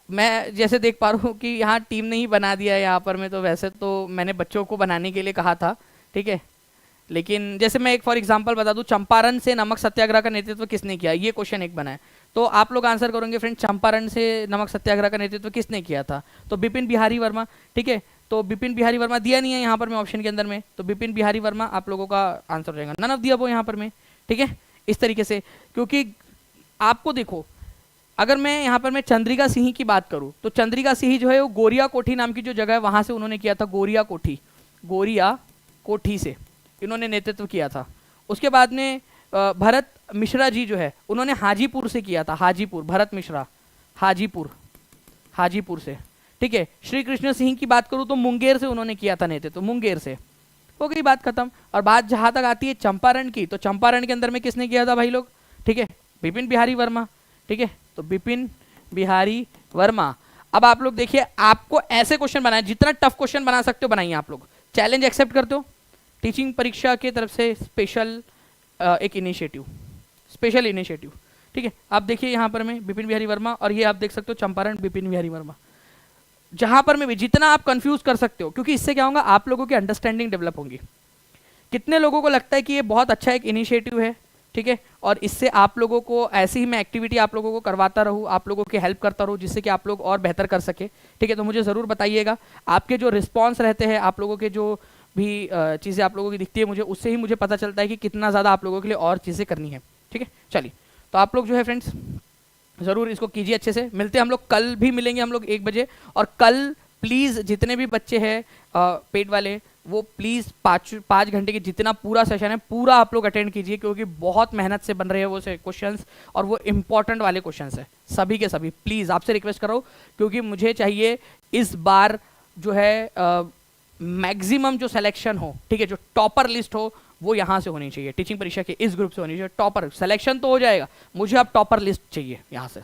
मैं जैसे देख पा रहा हूँ कि यहाँ टीम ने ही बना दिया है यहाँ पर में, तो वैसे तो मैंने बच्चों को बनाने के लिए कहा था, ठीक है। लेकिन जैसे मैं एक फॉर एग्जांपल बता दूं, चंपारण से नमक सत्याग्रह का नेतृत्व किसने किया, ये क्वेश्चन एक बना है। तो आप लोग आंसर करेंगे फ्रेंड, चंपारण से नमक सत्याग्रह का नेतृत्व किसने किया था, तो बिपिन बिहारी वर्मा, ठीक है। तो बिपिन बिहारी वर्मा दिया नहीं है यहाँ पर में ऑप्शन के अंदर में, तो बिपिन बिहारी वर्मा आप लोगों का आंसर हो जाएगा, नन ऑफ दिया वो यहाँ पर में, ठीक है। इस तरीके से, क्योंकि आपको देखो, अगर मैं यहाँ पर मैं चंद्रिका सिंह की बात करूँ, तो चंद्रिका सिंह जो है वो गोरिया कोठी नाम की जो जगह है वहाँ से उन्होंने किया था, गोरिया कोठी से इन्होंने नेतृत्व किया था। उसके बाद में भरत मिश्रा जी जो है उन्होंने हाजीपुर से किया था, हाजीपुर, भरत मिश्रा हाजीपुर से, ठीक है। श्री कृष्ण सिंह की बात करूँ तो मुंगेर से उन्होंने किया था नेतृत्व, मुंगेर से, हो गई बात खत्म। और बात जहाँ तक आती है चंपारण की, तो चंपारण के अंदर में किसने किया था भाई लोग, ठीक है, बिपिन बिहारी वर्मा, ठीक है। तो बिपिन बिहारी वर्मा। अब आप लोग देखिए, आपको ऐसे क्वेश्चन बनाए, जितना टफ क्वेश्चन बना सकते हो बनाइए आप लोग। चैलेंज एक्सेप्ट करते हो, टीचिंग परीक्षा की तरफ से स्पेशल एक इनिशिएटिव, ठीक है। आप देखिए यहाँ पर में बिपिन बिहारी वर्मा, और ये आप देख सकते हो चंपारण बिपिन बिहारी वर्मा। जहां पर में भी जितना आप कंफ्यूज कर सकते हो, क्योंकि इससे क्या होगा, आप लोगों की अंडरस्टैंडिंग डेवलप होगी। कितने लोगों को लगता है कि ये बहुत अच्छा एक इनिशिएटिव है, ठीक है, और इससे आप लोगों को ऐसी ही मैं एक्टिविटी आप लोगों को करवाता रहूँ, आप लोगों की हेल्प करता रहूँ, जिससे कि आप लोग और बेहतर कर सके, ठीक है। तो मुझे ज़रूर बताइएगा, आपके जो रिस्पॉन्स रहते हैं, आप लोगों के जो भी चीज़ें आप लोगों की दिखती है मुझे, उससे ही मुझे पता चलता है कि कितना ज़्यादा आप लोगों के लिए और चीज़ें करनी है, ठीक है। चलिए, तो आप लोग जो है फ्रेंड्स ज़रूर इसको कीजिए अच्छे से। मिलते हैं हम लोग, कल भी मिलेंगे हम लोग 1 बजे। और कल प्लीज़ जितने भी बच्चे हैं पेड वाले, वो प्लीज़ 5 घंटे की जितना पूरा सेशन है पूरा आप लोग अटेंड कीजिए, क्योंकि बहुत मेहनत से बन रहे हैं वो से क्वेश्चंस, और वो इंपॉर्टेंट वाले क्वेश्चंस है सभी के सभी। प्लीज़ आपसे रिक्वेस्ट कर रहा हूँ, क्योंकि मुझे चाहिए इस बार जो है मैक्सिमम जो सिलेक्शन हो, ठीक है, जो टॉपर लिस्ट हो वो यहाँ से होनी चाहिए, टीचिंग परीक्षा के इस ग्रुप से होनी चाहिए। टॉपर सिलेक्शन तो हो जाएगा, मुझे अब टॉपर लिस्ट चाहिए यहाँ से,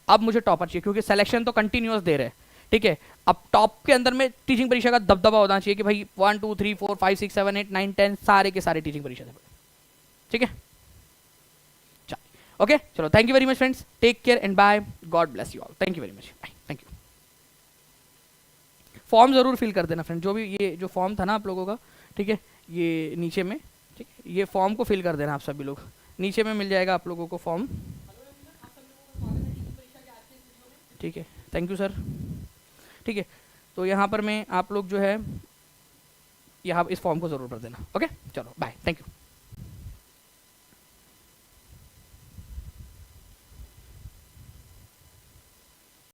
अब मुझे टॉपर चाहिए, क्योंकि सिलेक्शन तो कंटिन्यूअस दे रहे हैं, ठीक है। अब टॉप के अंदर में टीचिंग परीक्षा का दबदबा होना चाहिए कि भाई 1 2 3 4 5 6 7 8 9 10 सारे के सारे टीचिंग परीक्षा से, ठीक है। चलो ओके, चलो, thank you very much friends, take care and bye, God bless you all, thank you very much, bye, thank you. Form जरूर फिल कर देना फ्रेंड, जो भी ये जो फॉर्म था ना आप लोगों का, ठीक है, ये नीचे में, ठीक है, ये फॉर्म को फिल कर देना आप सभी लोग, नीचे में मिल जाएगा आप लोगों को फॉर्म, ठीक है। थैंक यू सर, ठीक है। तो यहाँ पर मैं आप लोग जो है यहाँ इस फॉर्म को जरूर भर देना, ओके। चलो बाय, थैंक यू।